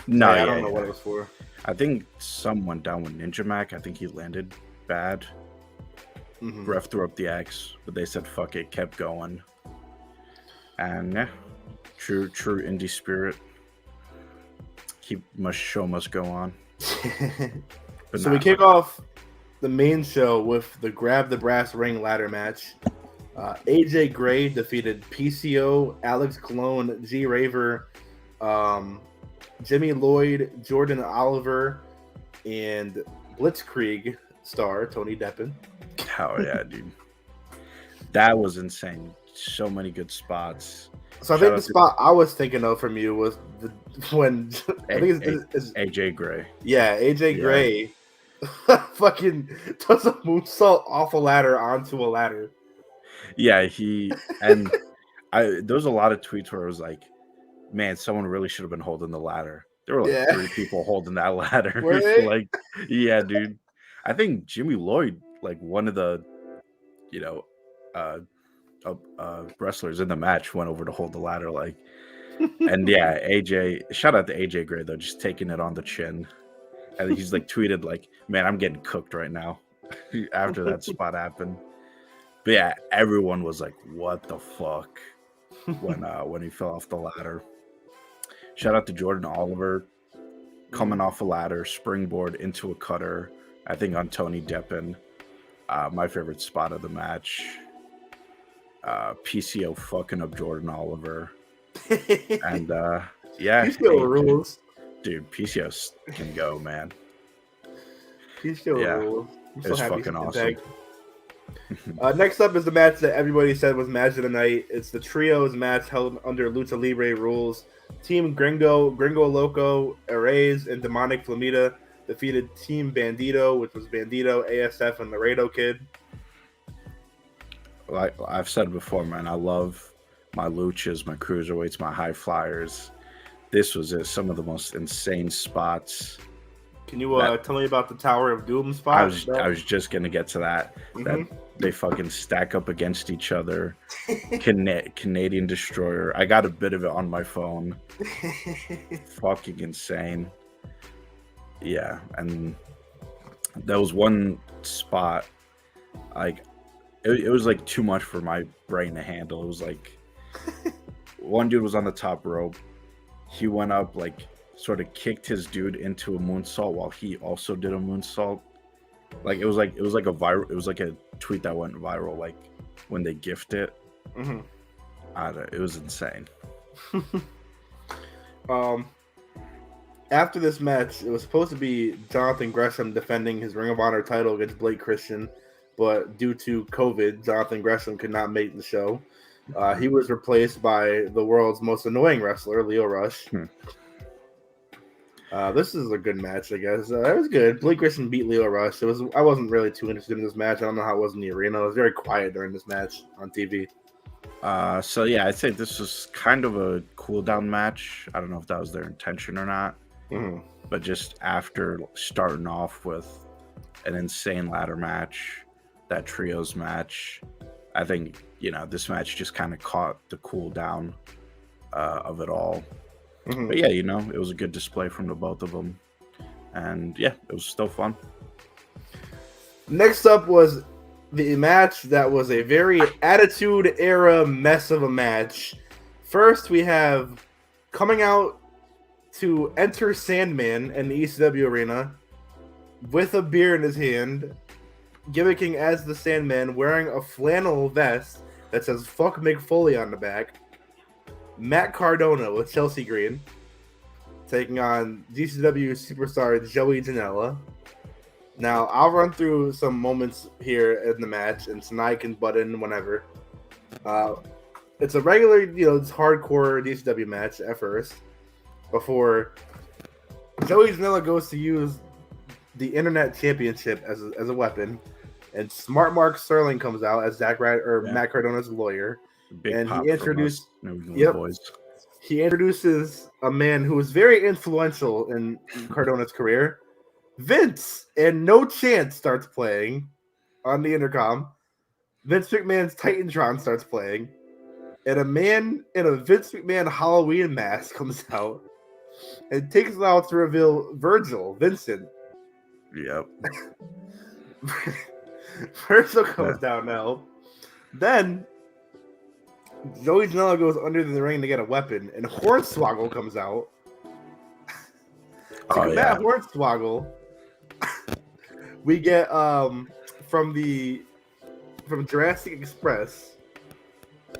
No, I don't know what it was for. I think some went down with Ninja Mac. I think he landed bad. Ref threw up the X, but they said fuck it, kept going. And yeah, true indie spirit. Show must go on. So we kick off the main show with the Grab the Brass Ring ladder match. AJ Gray defeated PCO, Alex Colon, G Raver, Jimmy Lloyd, Jordan Oliver, and Blitzkrieg star Tony Deppen. Oh yeah, dude, that was insane. So many good spots. So I think the spot I was thinking of from you was when I think it's AJ Gray. Yeah, AJ Gray fucking does a moonsault off a ladder onto a ladder. Yeah, there was a lot of tweets where it was like, man, someone really should have been holding the ladder. There were like 3 people holding that ladder. Were they? Like, yeah, dude. I think Jimmy Lloyd, like one of the, wrestlers in the match, went over to hold the ladder. Like, and yeah, shout out to AJ Gray though, just taking it on the chin. And he's like tweeted like, man, I'm getting cooked right now after that spot happened. But yeah, everyone was like, what the fuck when he fell off the ladder. Shout out to Jordan Oliver coming off a ladder, springboard into a cutter, I think on Tony Deppen. My favorite spot of the match. PCO fucking up Jordan Oliver. And yeah. PCO rules. Dude, PCO can go, man. PCO rules. It was fucking awesome. Next up is the match that everybody said was match of the night. It's the trios match held under Lucha Libre rules. Team Gringo Loco, Arrays, and Demonic Flamita defeated Team Bandito, which was Bandito, ASF, and Laredo Kid. Like I've said before, man, I love my luchas, my cruiserweights, my high flyers. This was some of the most insane spots. Can you tell me about the Tower of Doom spot? I was just gonna get to that. That they fucking stack up against each other. Canadian Destroyer. I got a bit of it on my phone. Fucking insane. Yeah, and there was one spot, like it was like too much for my brain to handle. It was like one dude was on the top rope. He went up, like sort of kicked his dude into a moonsault while he also did a moonsault. Like it was like a tweet that went viral, like when they gift it. It was insane. After this match, it was supposed to be Jonathan Gresham defending his Ring of Honor title against Blake Christian, but due to COVID, Jonathan Gresham could not make the show. He was replaced by the world's most annoying wrestler, Leo Rush. This is a good match, I guess. It was good. Blake Christian beat Leo Rush. I wasn't really too interested in this match. I don't know how it was in the arena. It was very quiet during this match on TV. So yeah, I'd say this was kind of a cool down match. I don't know if that was their intention or not. But just after starting off with an insane ladder match, that trios match, I think, this match just kind of caught the cool down of it all. But yeah, it was a good display from the both of them. And yeah, it was still fun. Next up was the match that was a very Attitude Era mess of a match. First, we have coming out to enter Sandman in the ECW arena with a beer in his hand, gimmicking as the Sandman, wearing a flannel vest that says "Fuck Mick Foley" on the back. Matt Cardona with Chelsea Green taking on GCW superstar Joey Janela. Now, I'll run through some moments here in the match, and Sinai can butt in whenever. It's a regular, it's hardcore DCW match at first, before Joey Janela goes to use the Internet Championship as a weapon, and Smart Mark Sterling comes out as Matt Cardona's lawyer. Big and pop he introduced boys. He introduces a man who was very influential in Cardona's career, Vince and No Chance starts playing on the intercom. Vince McMahon's Titantron starts playing. And a man in a Vince McMahon Halloween mask comes out and takes it out to reveal Vincent. Yep. Virgil comes down now. Then Joey Janela goes under the ring to get a weapon, and Hornswoggle comes out. To combat Hornswoggle, we get from Jurassic Express.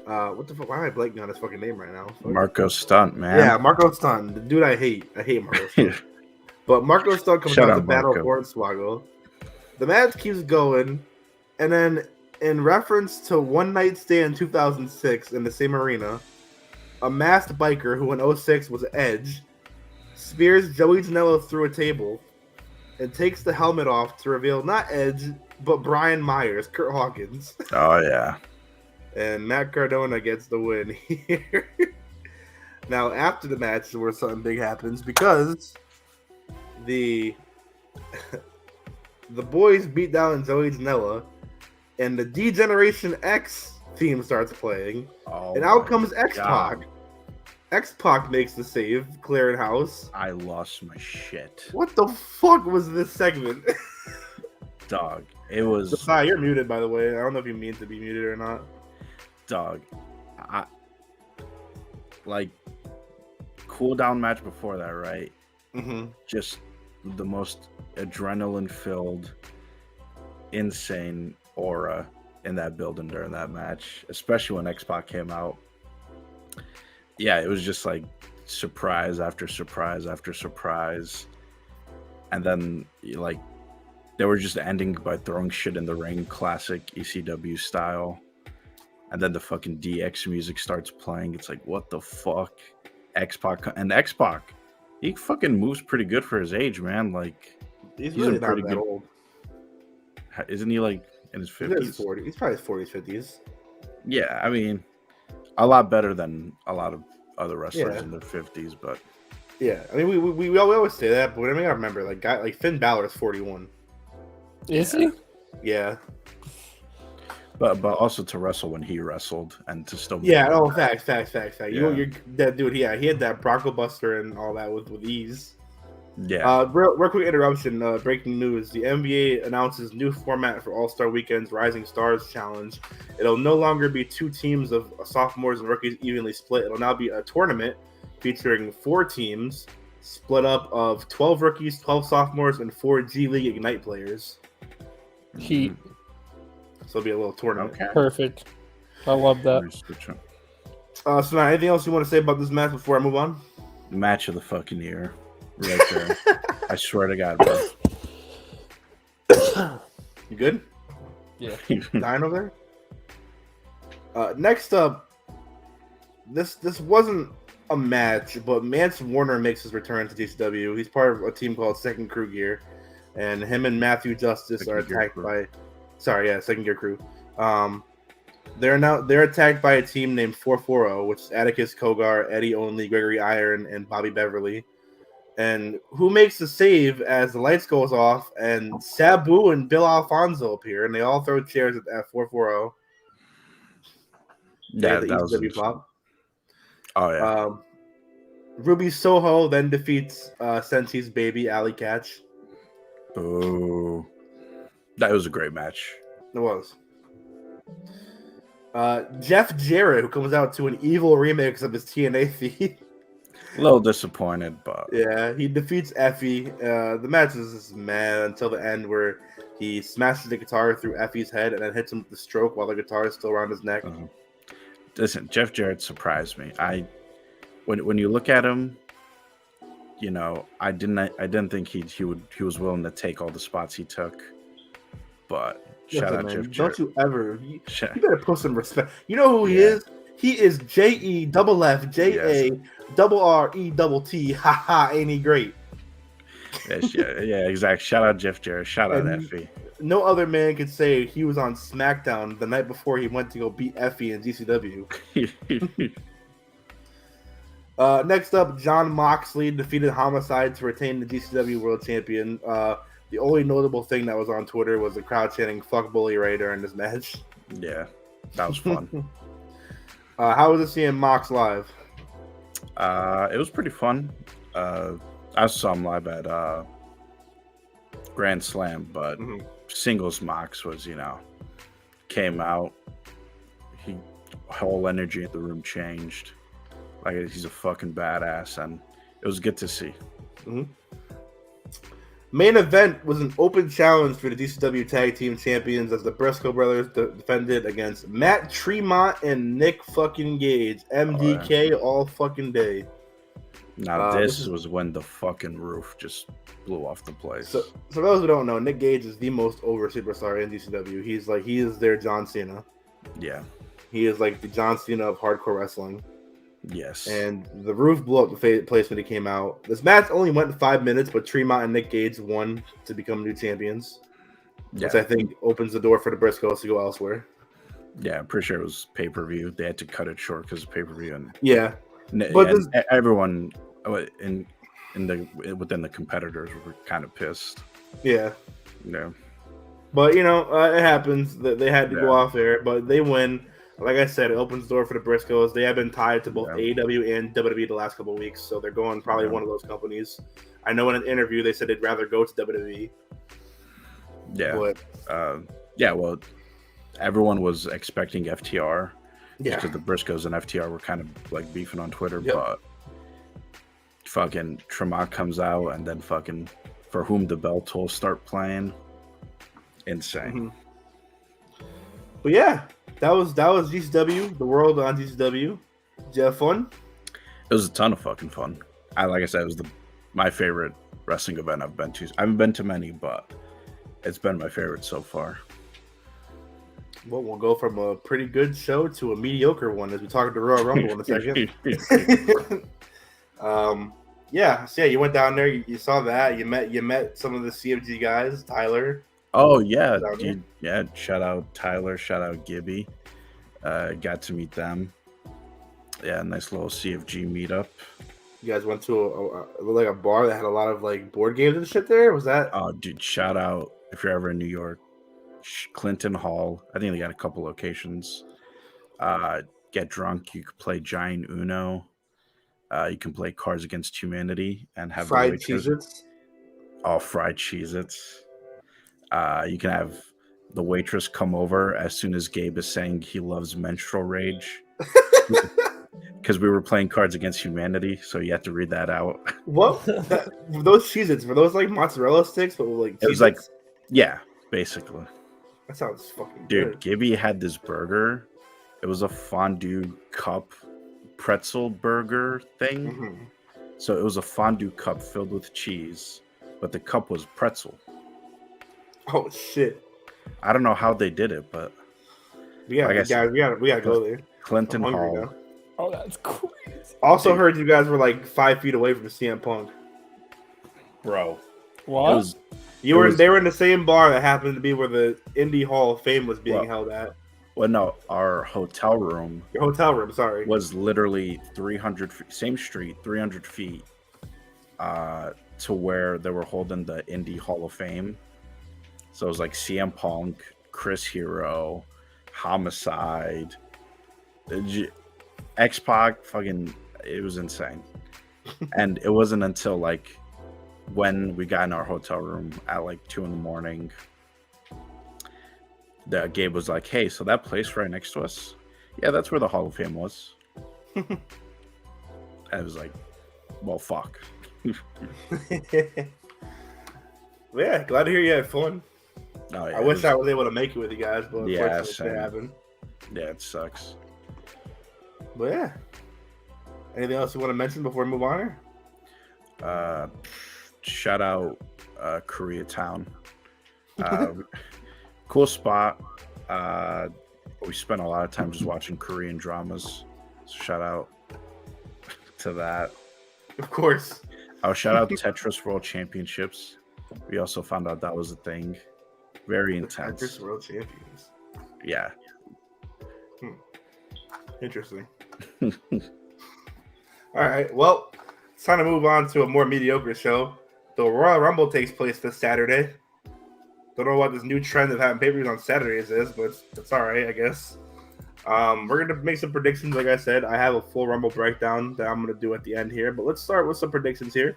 What the fuck? Why am I blanking on his fucking name right now? Marco Stunt, man. Yeah, Marco Stunt, the dude I hate. I hate Marco Stunt. But Marco Stunt comes out to battle Hornswoggle. The match keeps going, and then in reference to One Night Stand 2006 in the same arena, a masked biker who in 06 was Edge spears Joey Janela through a table and takes the helmet off to reveal not Edge, but Brian Myers, Kurt Hawkins. Oh, yeah. And Matt Cardona gets the win here. Now, after the match, where something big happens, because the boys beat down Joey Janela, and the D-Generation X theme starts playing, and out comes X-Pac. X-Pac makes the save, clearing house. I lost my shit. What the fuck was this segment? Dog, it was... Sorry, you're muted, by the way. I don't know if you mean to be muted or not. Dog, cool down match before that, right? Mm-hmm. Just the most adrenaline-filled, insane aura in that building during that match, especially when X-Pac came out. Yeah, it was just like surprise after surprise after surprise. And then like they were just ending by throwing shit in the ring, classic ECW style. And then the fucking DX music starts playing. It's like, what the fuck? X-Pac, he fucking moves pretty good for his age, man. Like he's really not that old. Isn't he like in his 50s? He's probably 40s, 50s. Yeah, I mean, a lot better than a lot of other wrestlers in their 50s, but yeah, I mean, we always say that, but I mean, I remember like Finn Balor is 41. Is he? Yeah. But also to wrestle when he wrestled and to still facts. Yeah. You're that dude. Yeah, he had that Bronco Buster and all that with ease. Yeah. Real quick interruption. Breaking news: the NBA announces new format for All-Star Weekend's Rising Stars Challenge. It'll no longer be two teams of sophomores and rookies evenly split. It'll now be a tournament featuring 4 teams split up of 12 rookies, 12 sophomores, and 4 G League Ignite players. Heat. So it'll be a little tournament. Okay. Perfect. I love that. So now, anything else you want to say about this match before I move on? Match of the fucking year. Right there. I swear to God, bro. You good? Yeah. Dying over there? Next up, this wasn't a match, but Mance Warner makes his return to GCW. He's part of a team called Second Crew Gear, and him and Matthew Justice are attacked by... Second Gear Crew. They're attacked by a team named 440, which is Atticus Kogar, Eddie Only, Gregory Iron, and Bobby Beverly. And who makes the save as the lights goes off and Sabu and Bill Alfonso appear, and they all throw chairs at 440. Yeah, that was pop. Oh yeah. Ruby Soho then defeats Sensei's baby Alley Catch. Oh, that was a great match. It was. Jeff Jarrett, who comes out to an evil remix of his TNA theme. A little disappointed, but yeah, he defeats Effie. The match is just mad until the end, where he smashes the guitar through Effie's head and then hits him with the stroke while the guitar is still around his neck. Listen, Jeff Jarrett surprised me. When you look at him, you know, I didn't think he was willing to take all the spots he took. But shout out Jeff Jarrett. Don't you ever? You better put some respect. You know who he is? He is JEFFJARRETT. Haha, ain't he great? Yeah, exactly. Shout out Jeff Jarrett. Shout out Effie. No other man could say he was on SmackDown the night before he went to go beat Effie in GCW. Next up, John Moxley defeated Homicide to retain the GCW World Champion. The only notable thing that was on Twitter was the crowd chanting "Fuck Bully Ray" during this match. Yeah, that was fun. How was it seeing Mox live? It was pretty fun. I saw him live at Grand Slam, but singles Mox was, came out. Whole energy in the room changed. Like, he's a fucking badass, and it was good to see. Main event was an open challenge for the DCW Tag Team Champions as the Briscoe brothers defended against Matt Tremont and Nick fucking Gage. MDK all fucking day. Now this was when the fucking roof just blew off the place. So for those who don't know, Nick Gage is the most over superstar in DCW. He is their John Cena. Yeah. He is like the John Cena of hardcore wrestling. Yes. And the roof blew up the place when he came out. This match only went 5 minutes, but Tremont and Nick Gage won to become new champions. Yeah. Which I think opens the door for the Briscoes to go elsewhere. Yeah, I'm pretty sure it was pay-per-view. They had to cut it short because of pay-per-view. And but everyone within the competitors were kind of pissed. Yeah. Yeah. But, it happens. They had to go off there, but they win. Like I said, it opens the door for the Briscoes. They have been tied to both AEW and WWE the last couple of weeks, so they're going probably one of those companies. I know in an interview they said they'd rather go to WWE. Yeah. But, well, everyone was expecting FTR. Yeah. Because the Briscoes and FTR were kind of like beefing on Twitter, but fucking Tremont comes out and then fucking For Whom the Bell Tolls start playing. Insane. But yeah. That was GCW, the world on GCW. Did you have fun? It was a ton of fucking fun. Like I said, it was my favorite wrestling event I've been to. I haven't been to many, but it's been my favorite so far. Well, we'll go from a pretty good show to a mediocre one as we talk to Royal Rumble in a second. So you went down there, you saw that, you met some of the CFG guys, Tyler. Oh yeah, dude. Yeah, shout out Tyler, shout out Gibby. Got to meet them. Yeah, nice little CFG meetup. You guys went to a bar that had a lot of like board games and shit there? Was that? Oh, dude, shout out if you're ever in New York, Clinton Hall. I think they got a couple locations. Get drunk. You could play Giant Uno. You can play Cards Against Humanity and have fried Cheez-Its. Oh, fried Cheez-Its. You can have the waitress come over as soon as Gabe is saying he loves menstrual rage. Because we were playing Cards Against Humanity, so you have to read that out. What? Those Cheez-Its, were those like mozzarella sticks? But like Cheez-Its? It was like, yeah, basically. That sounds fucking good. Dude, Gibby had this burger. It was a fondue cup pretzel burger thing. So it was a fondue cup filled with cheese, but the cup was pretzel. Oh shit! I don't know how they did it, but we gotta go there. Clinton Hall. Now. Oh, that's crazy. Also heard you guys were like 5 feet away from CM Punk. Bro, what? They were in the same bar that happened to be where the Indie Hall of Fame was being held at. Well, no, our hotel room. Your hotel room, sorry. Was literally 300 feet, same street, 300 feet to where they were holding the Indie Hall of Fame. So it was like CM Punk, Chris Hero, Homicide, X-Pac, fucking, it was insane. And it wasn't until like when we got in our hotel room at like 2 a.m. that Gabe was like, hey, so that place right next to us, yeah, that's where the Hall of Fame was. I was like, well, fuck. Yeah, glad to hear you had fun. Oh, yeah, I wish I was able to make it with you guys, but unfortunately it happened. Yeah, it sucks. But yeah. Anything else you want to mention before we move on here? Shout out Koreatown. Cool spot. We spent a lot of time just watching Korean dramas. So shout out to that. Of course. Oh, shout out Tetris World Championships. We also found out that was a thing. Very intense. Tetris World Champions. Yeah. Interesting. All right. Well, it's time to move on to a more mediocre show. The Royal Rumble takes place this Saturday. Don't know what this new trend of having pay-per-views on Saturdays is, but it's all right, I guess. We're going to make some predictions. Like I said, I have a full Rumble breakdown that I'm going to do at the end here. But let's start with some predictions here.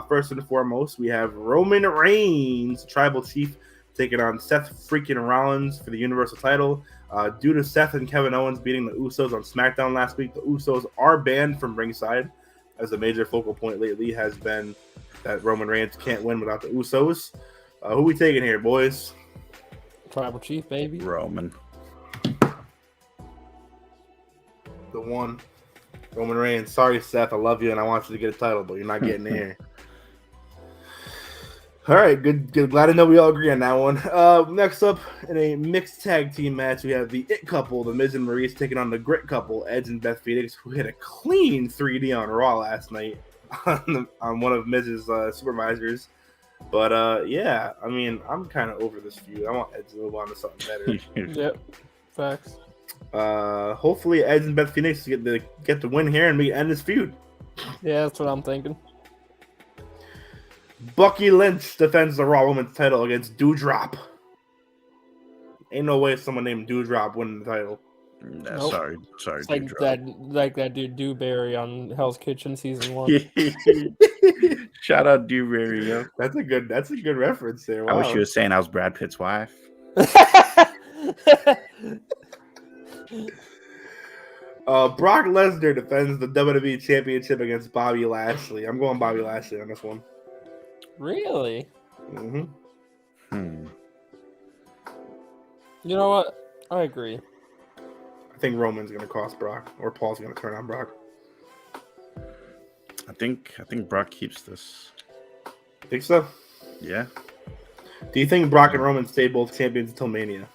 First and foremost, we have Roman Reigns, Tribal Chief, taking on Seth freaking Rollins for the Universal title. Due to Seth and Kevin Owens beating the Usos on SmackDown last week, the Usos are banned from ringside, as a major focal point lately has been that Roman Reigns can't win without the Usos. Who we taking here, boys? Tribal Chief, baby. Roman. The one. Roman Reigns. Sorry, Seth. I love you and I want you to get a title, but you're not getting here. All right, good. Glad to know we all agree on that one. Next up, in a mixed tag team match, we have the It Couple, the Miz and Maurice, taking on the Grit Couple, Edge and Beth Phoenix, who hit a clean 3D on Raw last night on one of Miz's supervisors. But yeah, I mean, I'm kind of over this feud. I want Edge to move on to something better. Yep, facts. Hopefully, Edge and Beth Phoenix get the win here, and we end this feud. Yeah, that's what I'm thinking. Becky Lynch defends the Raw Women's title against Doudrop. Ain't no way someone named Doudrop winning the title. Nope. Sorry, It's like that dude Dewberry on Hell's Kitchen season 1. Shout out Dewberry, yo. That's a good reference there. Wow. I wish you were saying I was Brad Pitt's wife. Brock Lesnar defends the WWE Championship against Bobby Lashley. I'm going Bobby Lashley on this one. Really? Mm-hmm. You know what? I agree. I think Roman's going to cost Brock, or Paul's going to turn on Brock. I think Brock keeps this. Think so? Yeah. Do you think Brock and Roman stay both champions until Mania?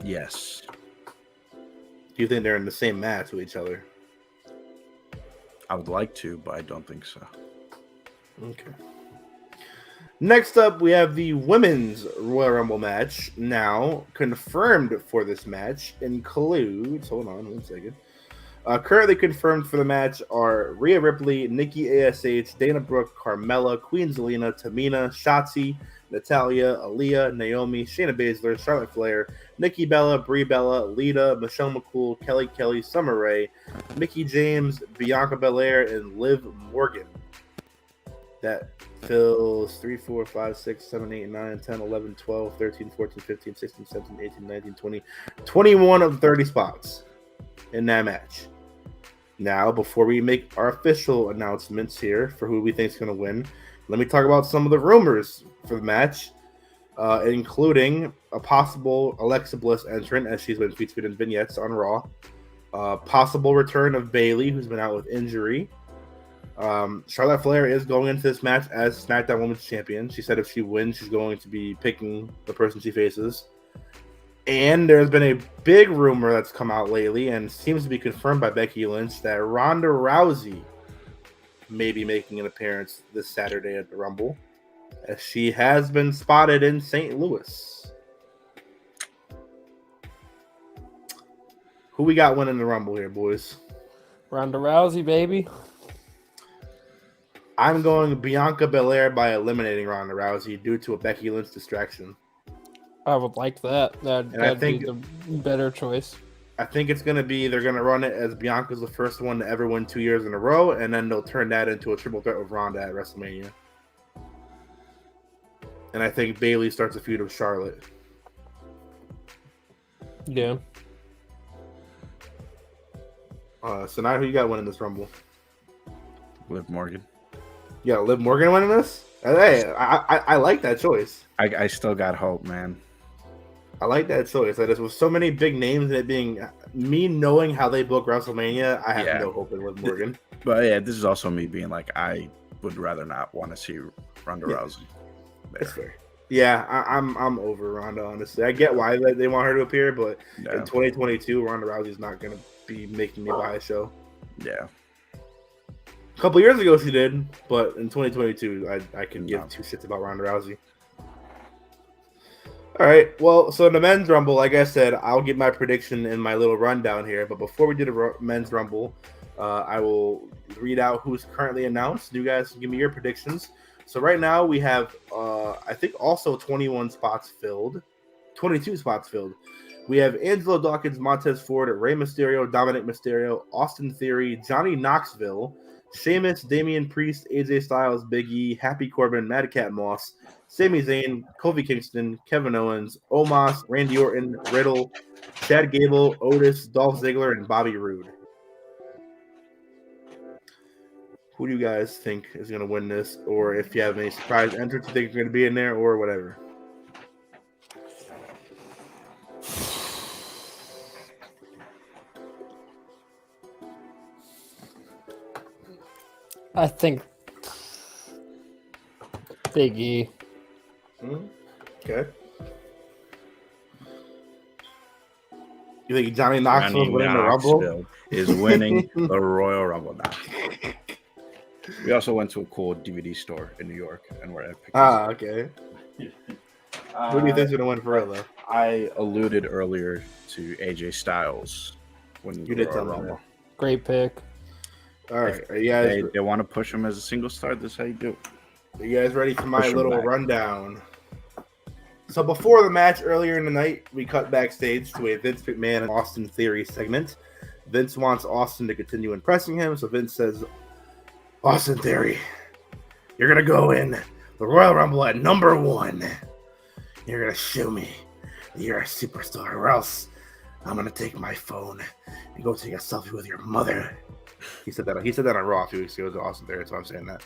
Yes. Do you think they're in the same match with each other? I would like to, but I don't think so. Okay. Next up, we have the Women's Royal Rumble match. Now, confirmed for this match includes... Hold on 1 second. Currently confirmed for the match are Rhea Ripley, Nikki ASH, Dana Brooke, Carmella, Queen Zelina, Tamina, Shotzi, Natalya, Aaliyah, Naomi, Shayna Baszler, Charlotte Flair, Nikki Bella, Brie Bella, Lita, Michelle McCool, Kelly, Summer Rae, Mickie James, Bianca Belair, and Liv Morgan. That fills 3, 4, 5, 6, 7, 8, 9, 10, 11, 12, 13, 14, 15, 16, 17, 18, 19, 20, 21 of 30 spots in that match. Now, before we make our official announcements here for who we think is going to win, let me talk about some of the rumors for the match, including a possible Alexa Bliss entrant, as she's been featured in vignettes on Raw. Possible return of Bayley, who's been out with injury. Charlotte Flair is going into this match as SmackDown Women's Champion. She said if she wins, she's going to be picking the person she faces. And there's been a big rumor that's come out lately and seems to be confirmed by Becky Lynch that Ronda Rousey may be making an appearance this Saturday at the Rumble, as she has been spotted in St. Louis. Who we got winning the Rumble here, boys? Ronda Rousey, baby. I'm going Bianca Belair by eliminating Ronda Rousey due to a Becky Lynch distraction. I would like that. That'd be the better choice. I think it's going to be, they're going to run it as Bianca's the first one to ever win 2 years in a row, and then they'll turn that into a triple threat with Ronda at WrestleMania. And I think Bayley starts a feud with Charlotte. Yeah. So now who you got winning this Rumble? Liv Morgan. You got Liv Morgan winning this? Hey, I like that choice. I still got hope, man. I like that choice. Like, with so many big names and it being me knowing how they book WrestleMania, I have no hope in Liv Morgan. But yeah, this is also me being like, I would rather not want to see Ronda Rousey. That's fair. Yeah, I'm over Ronda, honestly. I get why they want her to appear, but in 2022, Ronda Rousey's not going to be making me buy a show. Yeah. A couple years ago she did, but in 2022, I can give two shits about Ronda Rousey. All right. Well, so in the men's rumble, like I said, I'll get my prediction in my little rundown here. But before we do the men's rumble, I will read out who's currently announced. You guys can give me your predictions. So right now we have, I think, also 21 spots filled, 22 spots filled. We have Angelo Dawkins, Montez Ford, Rey Mysterio, Dominic Mysterio, Austin Theory, Johnny Knoxville, Sheamus, Damian Priest, AJ Styles, Big E, Happy Corbin, Madcap Moss, Sami Zayn, Kofi Kingston, Kevin Owens, Omos, Randy Orton, Riddle, Chad Gable, Otis, Dolph Ziggler, and Bobby Roode. Who do you guys think is going to win this? Or if you have any surprise entrants you think are going to be in there or whatever. I think Big E. Okay. You think Johnny Knoxville is winning the Rumble? Is winning the Royal Rumble now. We also went to a cool DVD store in New York, and we're at. Okay. Who do you think's gonna win for real though? I alluded earlier to AJ Styles winning You the did Royal tell me Rumble. Great pick. All right, are you guys? They want to push him as a single star. This is how you do. Are you guys ready for my Push him little back. rundown? So before the match earlier in the night, we cut backstage to a Vince McMahon and Austin Theory segment. Vince wants Austin to continue impressing him, so Vince says, Austin Theory, you're going to go in the Royal Rumble at number 1. You're going to show me that you're a superstar, or else I'm going to take my phone and go take a selfie with your mother. He said that on Raw a few weeks ago to Austin Theory, so I'm saying that.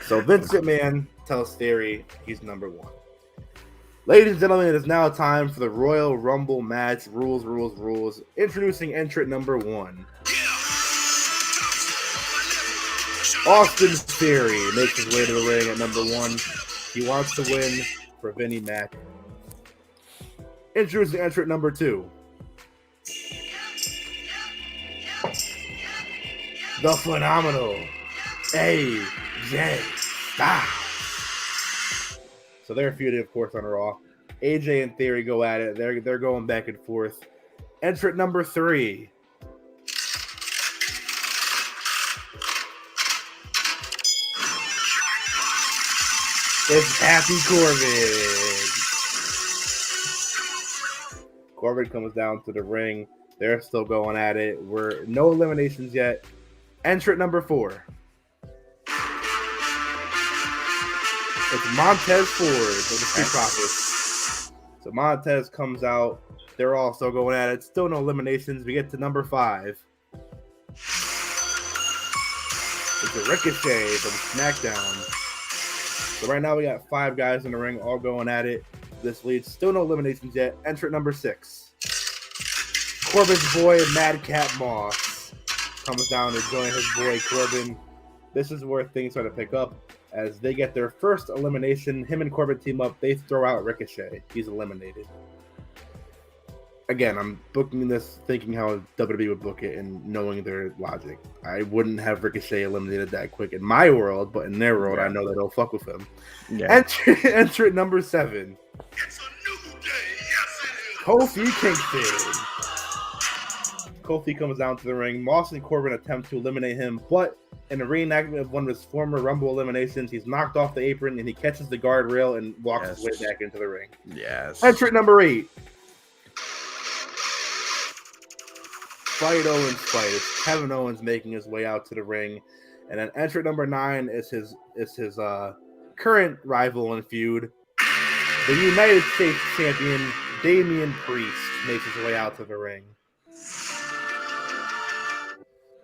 So Vince McMahon tells Theory he's number 1. Ladies and gentlemen, it is now time for the Royal Rumble match. Rules. Introducing entrant number 1. Austin Theory makes his way to the ring at number 1. He wants to win for Vinnie Mac. Introducing entrant number 2. The phenomenal AJ Styles. So they're feuding, of course, on Raw. AJ and Theory go at it. They're going back and forth. Entrant number 3. It's Happy Corbin. Corbin comes down to the ring. They're still going at it. We're no eliminations yet. Entrant number 4. It's Montez Ford of the Street Profits. So Montez comes out. They're all still going at it. Still no eliminations. We get to number 5. It's a Ricochet from SmackDown. So right now we got 5 guys in the ring all going at it. This leads. Still no eliminations yet. Entrant number 6. Corbin's boy, Madcap Moss, comes down to join his boy Corbin. This is where things start to pick up. As they get their first elimination, him and Corbin team up. They throw out Ricochet. He's eliminated. Again, I'm booking this thinking how WWE would book it and knowing their logic. I wouldn't have Ricochet eliminated that quick in my world, but in their world, I know that they'll fuck with him. Yeah. Entrant number 7. It's a new day. Yes, it is. Kofi Kingston. Kofi comes down to the ring. Moss and Corbin attempt to eliminate him, but in a reenactment of one of his former Rumble eliminations, he's knocked off the apron and he catches the guardrail and walks his way back into the ring. Yes. Entrant number 8. Fight Owens fight. It's Kevin Owens making his way out to the ring. And then entrant number 9 is his current rival and feud. The United States champion, Damian Priest, makes his way out to the ring.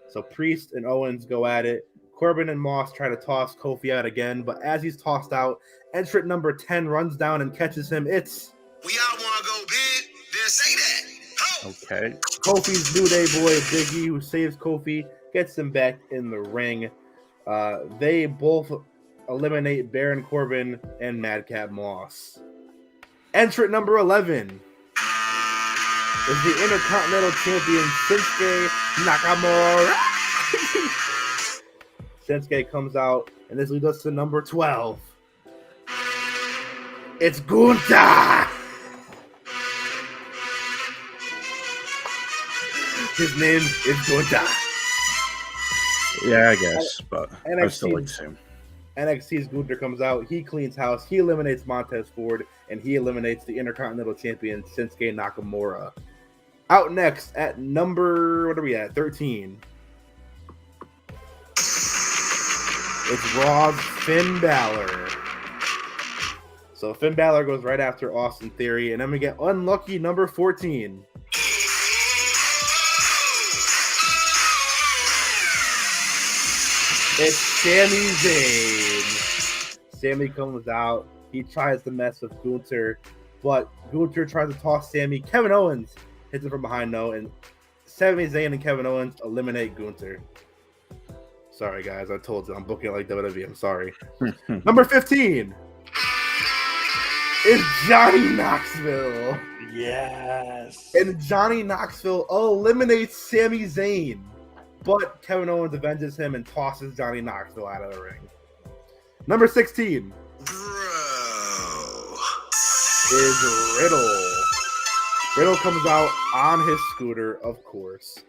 So Priest and Owens go at it. Corbin and Moss try to toss Kofi out again, but as he's tossed out, entrant number 10 runs down and catches him. It's... We all want to go big, then say that. Ho! Okay. Kofi's New Day boy, Big E, who saves Kofi, gets him back in the ring. They both eliminate Baron Corbin and Madcap Moss. Entrant number 11 is the Intercontinental Champion, Shinsuke Nakamura. Shinsuke comes out, and this leads us to number 12. It's Gunther. His name is Gunther. Yeah, I guess, but I still like NXT to see him. NXT's Gunther comes out. He cleans house. He eliminates Montez Ford, and he eliminates the Intercontinental Champion Shinsuke Nakamura. Out next at number, what are we at? 13. It's Raw's Finn Balor. So Finn Balor goes right after Austin Theory, and then we get unlucky number 14. It's Sami Zayn. Sami comes out. He tries to mess with Gunther, but Gunther tries to toss Sami. Kevin Owens hits him from behind, though, and Sami Zayn and Kevin Owens eliminate Gunther. Sorry, guys. I told you. I'm booking it like WWE. I'm sorry. Number 15 is Johnny Knoxville. Yes. And Johnny Knoxville eliminates Sami Zayn. But Kevin Owens avenges him and tosses Johnny Knoxville out of the ring. Number 16 is Riddle. Riddle comes out on his scooter, of course.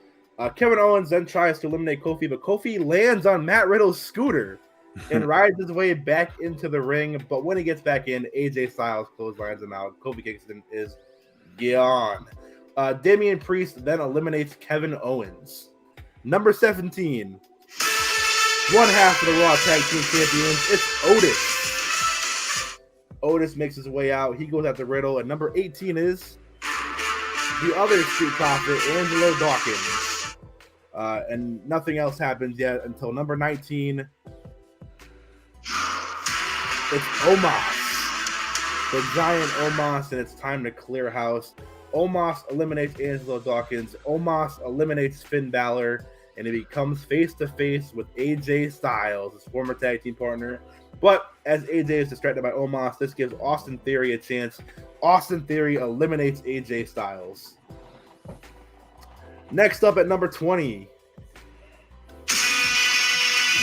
Kevin Owens then tries to eliminate Kofi, but Kofi lands on Matt Riddle's scooter and rides his way back into the ring. But when he gets back in, AJ Styles clotheslines him out. Kofi Kingston is gone. Damian Priest then eliminates Kevin Owens. Number 17, one half of the Raw Tag Team Champions, it's Otis. Otis makes his way out. He goes after Riddle. And number 18 is the other Street Profit, Angelo Dawkins. And nothing else happens yet until number 19. It's Omos. The giant Omos, and it's time to clear house. Omos eliminates Angelo Dawkins. Omos eliminates Finn Balor. And he becomes face-to-face with AJ Styles, his former tag team partner. But as AJ is distracted by Omos, this gives Austin Theory a chance. Austin Theory eliminates AJ Styles. Next up at number 20,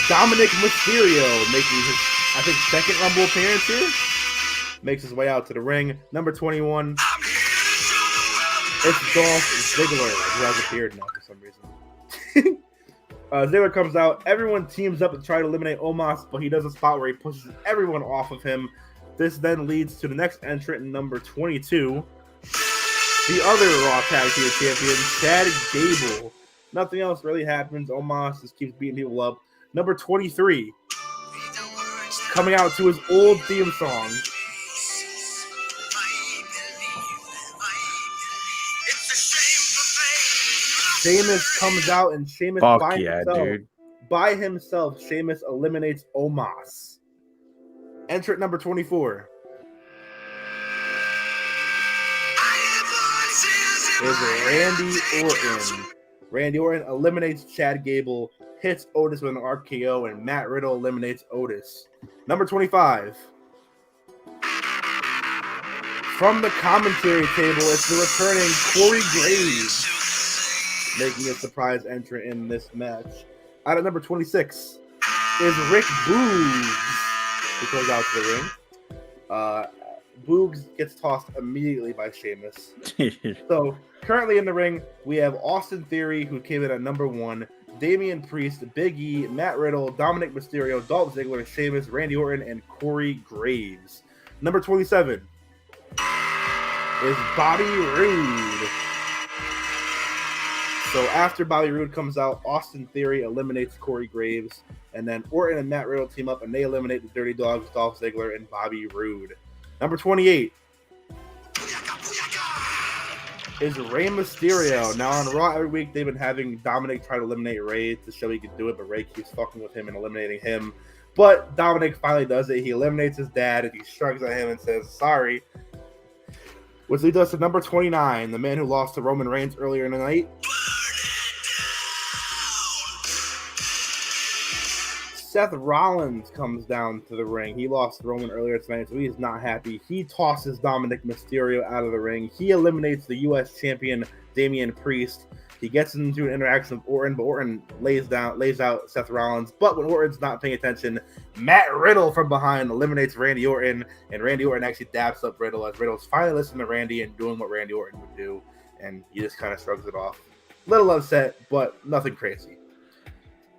Dominic Mysterio, making his, I think, second Rumble appearance here. Makes his way out to the ring. Number 21, it's Dolph Ziggler, who has appeared now for some reason. Ziggler comes out. Everyone teams up to try to eliminate Omos, but he does a spot where he pushes everyone off of him. This then leads to the next entrant, number 22, the other Raw Tag Team Champion, Chad Gable. Nothing else really happens. Omos just keeps beating people up. Number 23, coming out to his old theme song. Sheamus comes out, and Sheamus by himself, Sheamus eliminates Omos. Entrant number 24 is Randy Orton. Randy Orton eliminates Chad Gable, hits Otis with an RKO, and Matt Riddle eliminates Otis. Number 25. From the commentary table, it's the returning Corey Graves, making a surprise entrant in this match. Out at number 26 is Rick Boogs, who comes out to the ring. Boogs gets tossed immediately by Sheamus. So currently in the ring, we have Austin Theory, who came in at number 1, Damian Priest, Big E, Matt Riddle, Dominic Mysterio, Dolph Ziggler, Sheamus, Randy Orton, and Corey Graves. Number 27 is Bobby Roode. So after Bobby Roode comes out, Austin Theory eliminates Corey Graves, and then Orton and Matt Riddle team up, and they eliminate the Dirty Dogs, Dolph Ziggler, and Bobby Roode. Number 28 is Rey Mysterio. Now on Raw every week, they've been having Dominic try to eliminate Rey to show he could do it, but Rey keeps fucking with him and eliminating him. But Dominic finally does it. He eliminates his dad, and he shrugs at him and says, sorry. Which leads us to number 29, the man who lost to Roman Reigns earlier in the night. Seth Rollins comes down to the ring. He lost to Roman earlier tonight, so he is not happy. He tosses Dominic Mysterio out of the ring. He eliminates the U.S. champion, Damian Priest. He gets into an interaction with Orton, but Orton lays out Seth Rollins. But when Orton's not paying attention, Matt Riddle from behind eliminates Randy Orton, and Randy Orton actually dabs up Riddle as Riddle's finally listening to Randy and doing what Randy Orton would do, and he just kind of shrugs it off. Little upset, but nothing crazy.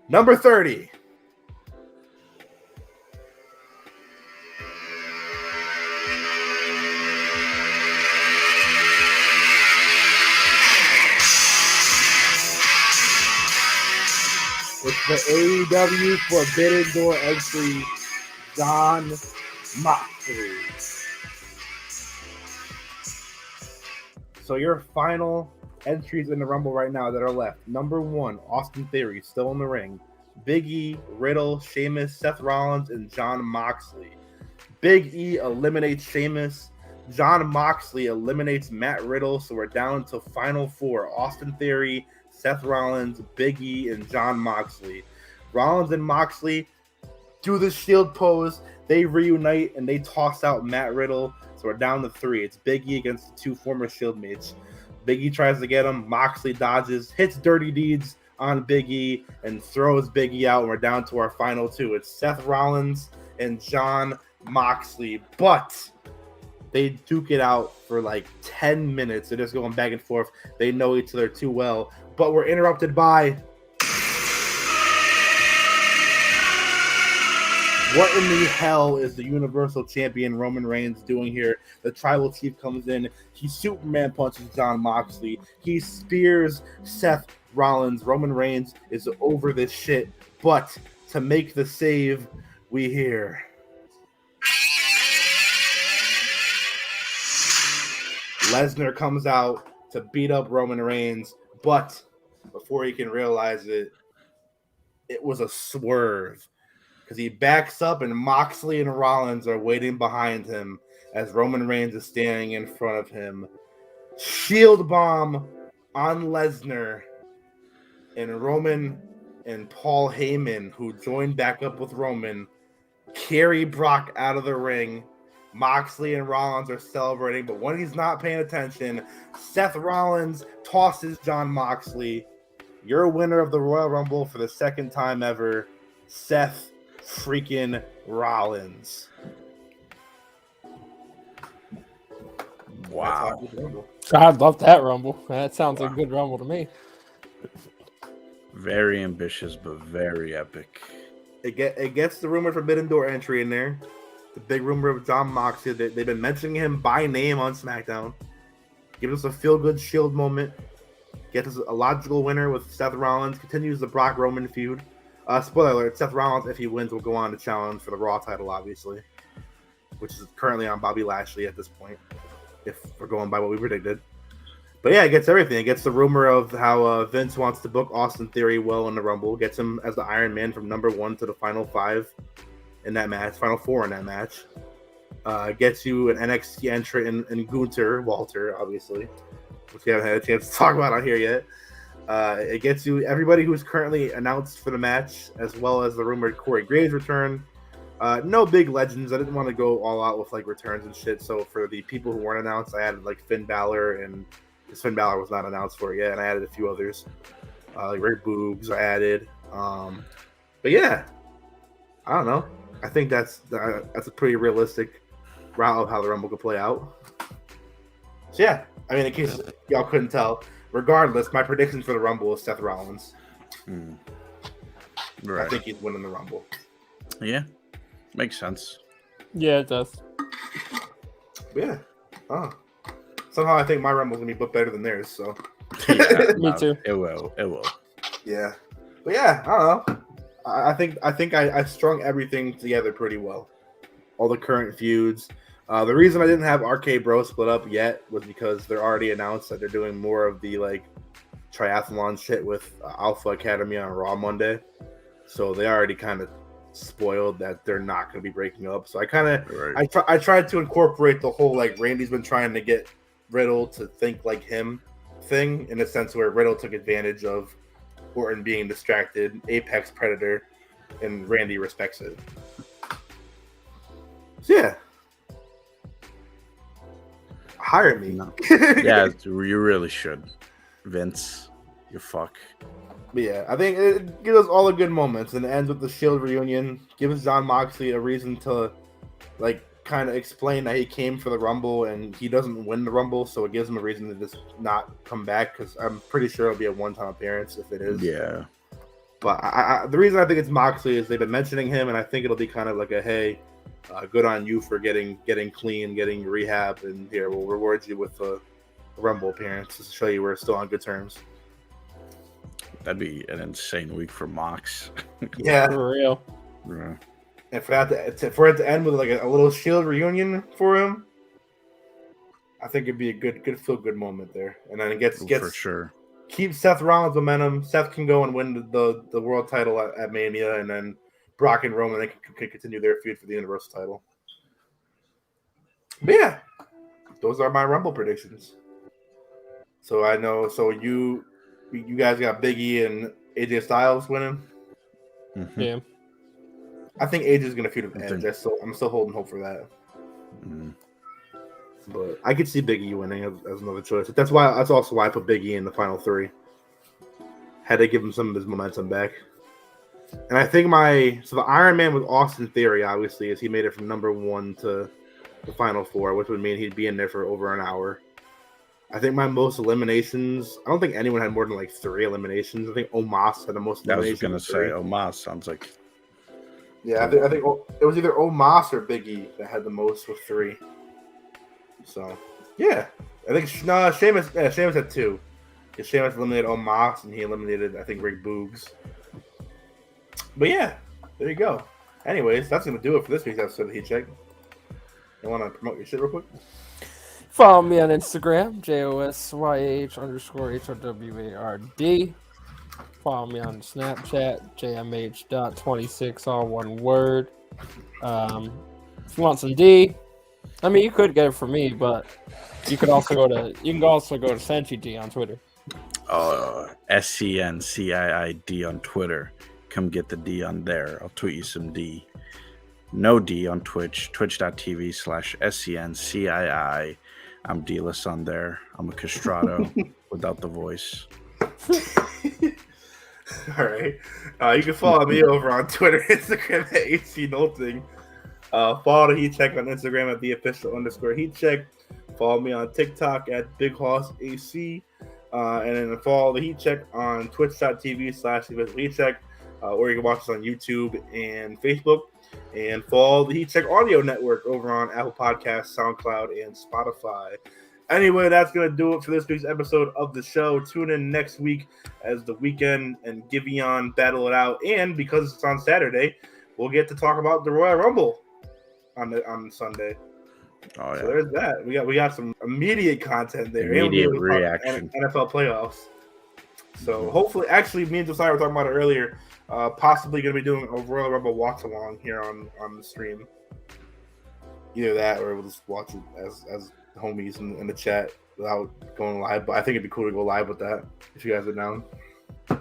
Number 30. It's the AEW Forbidden Door entry, Jon Moxley. So your final entries in the Rumble right now that are left. Number 1, Austin Theory, still in the ring. Big E, Riddle, Sheamus, Seth Rollins, and Jon Moxley. Big E eliminates Sheamus. Jon Moxley eliminates Matt Riddle. So we're down to final 4. Austin Theory, Seth Rollins, Big E, and Jon Moxley. Rollins and Moxley do the Shield pose. They reunite and they toss out Matt Riddle. So we're down to 3. It's Big E against the 2 former Shield mates. Big E tries to get him. Moxley dodges, hits Dirty Deeds on Big E, and throws Big E out. And we're down to our final 2. It's Seth Rollins and Jon Moxley. But they duke it out for like 10 minutes. They're just going back and forth. They know each other too well. But we're interrupted by... What in the hell is the Universal Champion Roman Reigns doing here? The Tribal Chief comes in. He Superman punches Jon Moxley. He spears Seth Rollins. Roman Reigns is over this shit. But to make the save, we hear... Lesnar comes out to beat up Roman Reigns. But before he can realize it, it was a swerve. Because he backs up and Moxley and Rollins are waiting behind him as Roman Reigns is standing in front of him. Shield bomb on Lesnar, and Roman and Paul Heyman, who joined back up with Roman, carry Brock out of the ring. Moxley and Rollins are celebrating, but when he's not paying attention, Seth Rollins tosses Jon Moxley. You're a winner of the Royal Rumble for the 2nd time ever, Seth freaking Rollins. Wow. I'd love that Rumble. That sounds like a good Rumble to me. Very ambitious, but very epic. It gets the rumored Forbidden Door entry in there. The big rumor of Jon Moxley. They've been mentioning him by name on SmackDown. Gives us a feel-good Shield moment. Gets us a logical winner with Seth Rollins. Continues the Brock Roman feud. Spoiler alert, Seth Rollins, if he wins, will go on to challenge for the Raw title, obviously. Which is currently on Bobby Lashley at this point, if we're going by what we predicted. But yeah, it gets everything. It gets the rumor of how Vince wants to book Austin Theory well in the Rumble. Gets him as the Iron Man from number 1 to the final 5 in that match. Final 4 in that match. Gets you an NXT entrant in Gunther, Walter, obviously. Which we haven't had a chance to talk about on here yet. It gets you everybody who's currently announced for the match, as well as the rumored Corey Graves return. No big legends. I didn't want to go all out with like returns and shit. So for the people who weren't announced, I added like Finn Balor, and because Finn Balor was not announced for it yet, and I added a few others. Like Rick Boogs I added. But yeah, I don't know. I think that's a pretty realistic route of how the Rumble could play out. So yeah, I mean, in case y'all couldn't tell. Regardless, my prediction for the Rumble is Seth Rollins. Right. I think he's winning the Rumble. Yeah, makes sense. Yeah, it does. Yeah. Somehow I think my Rumble's going to be booked better than theirs, so. Yeah, Me too. It will. Yeah. But yeah, I don't know. I think I strung everything together pretty well. All the current feuds. The reason I didn't have RK Bro split up yet was because they're already announced that they're doing more of the like triathlon shit with Alpha Academy on Raw Monday. So they already kind of spoiled that they're not going to be breaking up. So I kind of I tried to incorporate the whole like Randy's been trying to get Riddle to think like him thing, in a sense where Riddle took advantage of Orton being distracted, apex predator, and Randy respects it. So yeah. Hire me. No. Yeah, you really should. Vince, you fuck. But yeah, I think it gives us all the good moments, and it ends with the Shield reunion. Gives Jon Moxley a reason to like kind of explain that he came for the Rumble and he doesn't win the Rumble, so it gives him a reason to just not come back. Because I'm pretty sure it'll be a one-time appearance if it is. Yeah. But the reason I think it's Moxley is they've been mentioning him, and I think it'll be kind of like a hey, good on you for getting clean, getting rehab, and here we'll reward you with a Rumble appearance to show you we're still on good terms. That'd be an insane week for Mox. Yeah, For real. Yeah. and for it to end with like a little Shield reunion for him, I think it'd be a good feel good moment there. And then it gets For sure. keep Seth Rollins' momentum. Seth can go and win the world title at Mania, and then Brock and Roman can continue their feud for the Universal title. But yeah, those are my Rumble predictions. So I know. So you guys got Big E and AJ Styles winning. Mhm. Yeah. I think AJ is gonna feud with I Edge. think- I'm still holding hope for that. Mhm. But I could see Big E winning as another choice. That's also why I put Big E in the final three. Had to give him some of his momentum back. And I think the Iron Man with Austin Theory, obviously, is he made it from number 1 to the final 4, which would mean he'd be in there for over an hour. I think my most eliminations, I don't think anyone had more than like 3 eliminations. I think Omos had the most I was eliminations. gonna with 3. say Omos sounds like Yeah, I think it was either Omos or Big E that had the most with 3. So, yeah. I think Sheamus had 2. Because Sheamus eliminated Omos and he eliminated, I think, Rick Boogs. But yeah, there you go. Anyways, that's going to do it for this week's episode of Heat Check. You want to promote your shit real quick? Follow me on Instagram, JOSYH_HRWARD. Follow me on Snapchat, JMH.26, all one word. If you want some D, I mean, you could get it from me, but you can also go to Senchi D on Twitter. SCNCIID on Twitter. Come get the D on there. I'll tweet you some D. No D on Twitch. Twitch.tv/SCNCII. I'm D-less on there. I'm a castrato without the voice. All right. You can follow me over on Twitter, Instagram at HCNolting. Follow the Heat Check on Instagram at @the_Heat Check. Follow me on TikTok at BigHossAC. And then follow the Heat Check on Twitch.tv/Heat Check. Or you can watch us on YouTube and Facebook. And follow the Heat Check Audio Network over on Apple Podcasts, SoundCloud, and Spotify. Anyway, that's going to do it for this week's episode of the show. Tune in next week as The Weeknd and Giveon battle it out. And because it's on Saturday, we'll get to talk about the Royal Rumble on Sunday. Oh, yeah. So there's that. We got some immediate content there. Immediate And we'll be talking reaction. NFL playoffs. So hopefully, actually, me and Josiah were talking about it earlier. Possibly going to be doing a Royal Rumble watch along here on the stream. Either that, or we'll just watch it as homies in the chat without going live. But I think it'd be cool to go live with that if you guys are down. I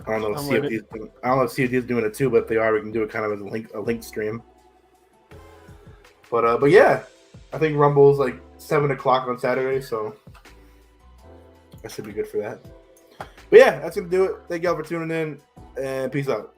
don't know if CFD is doing it too, but if they are, we can do it kind of as a link stream. But yeah, I think Rumble's like 7:00 on Saturday, so that should be good for that. But yeah, that's gonna do it. Thank y'all for tuning in, and peace out.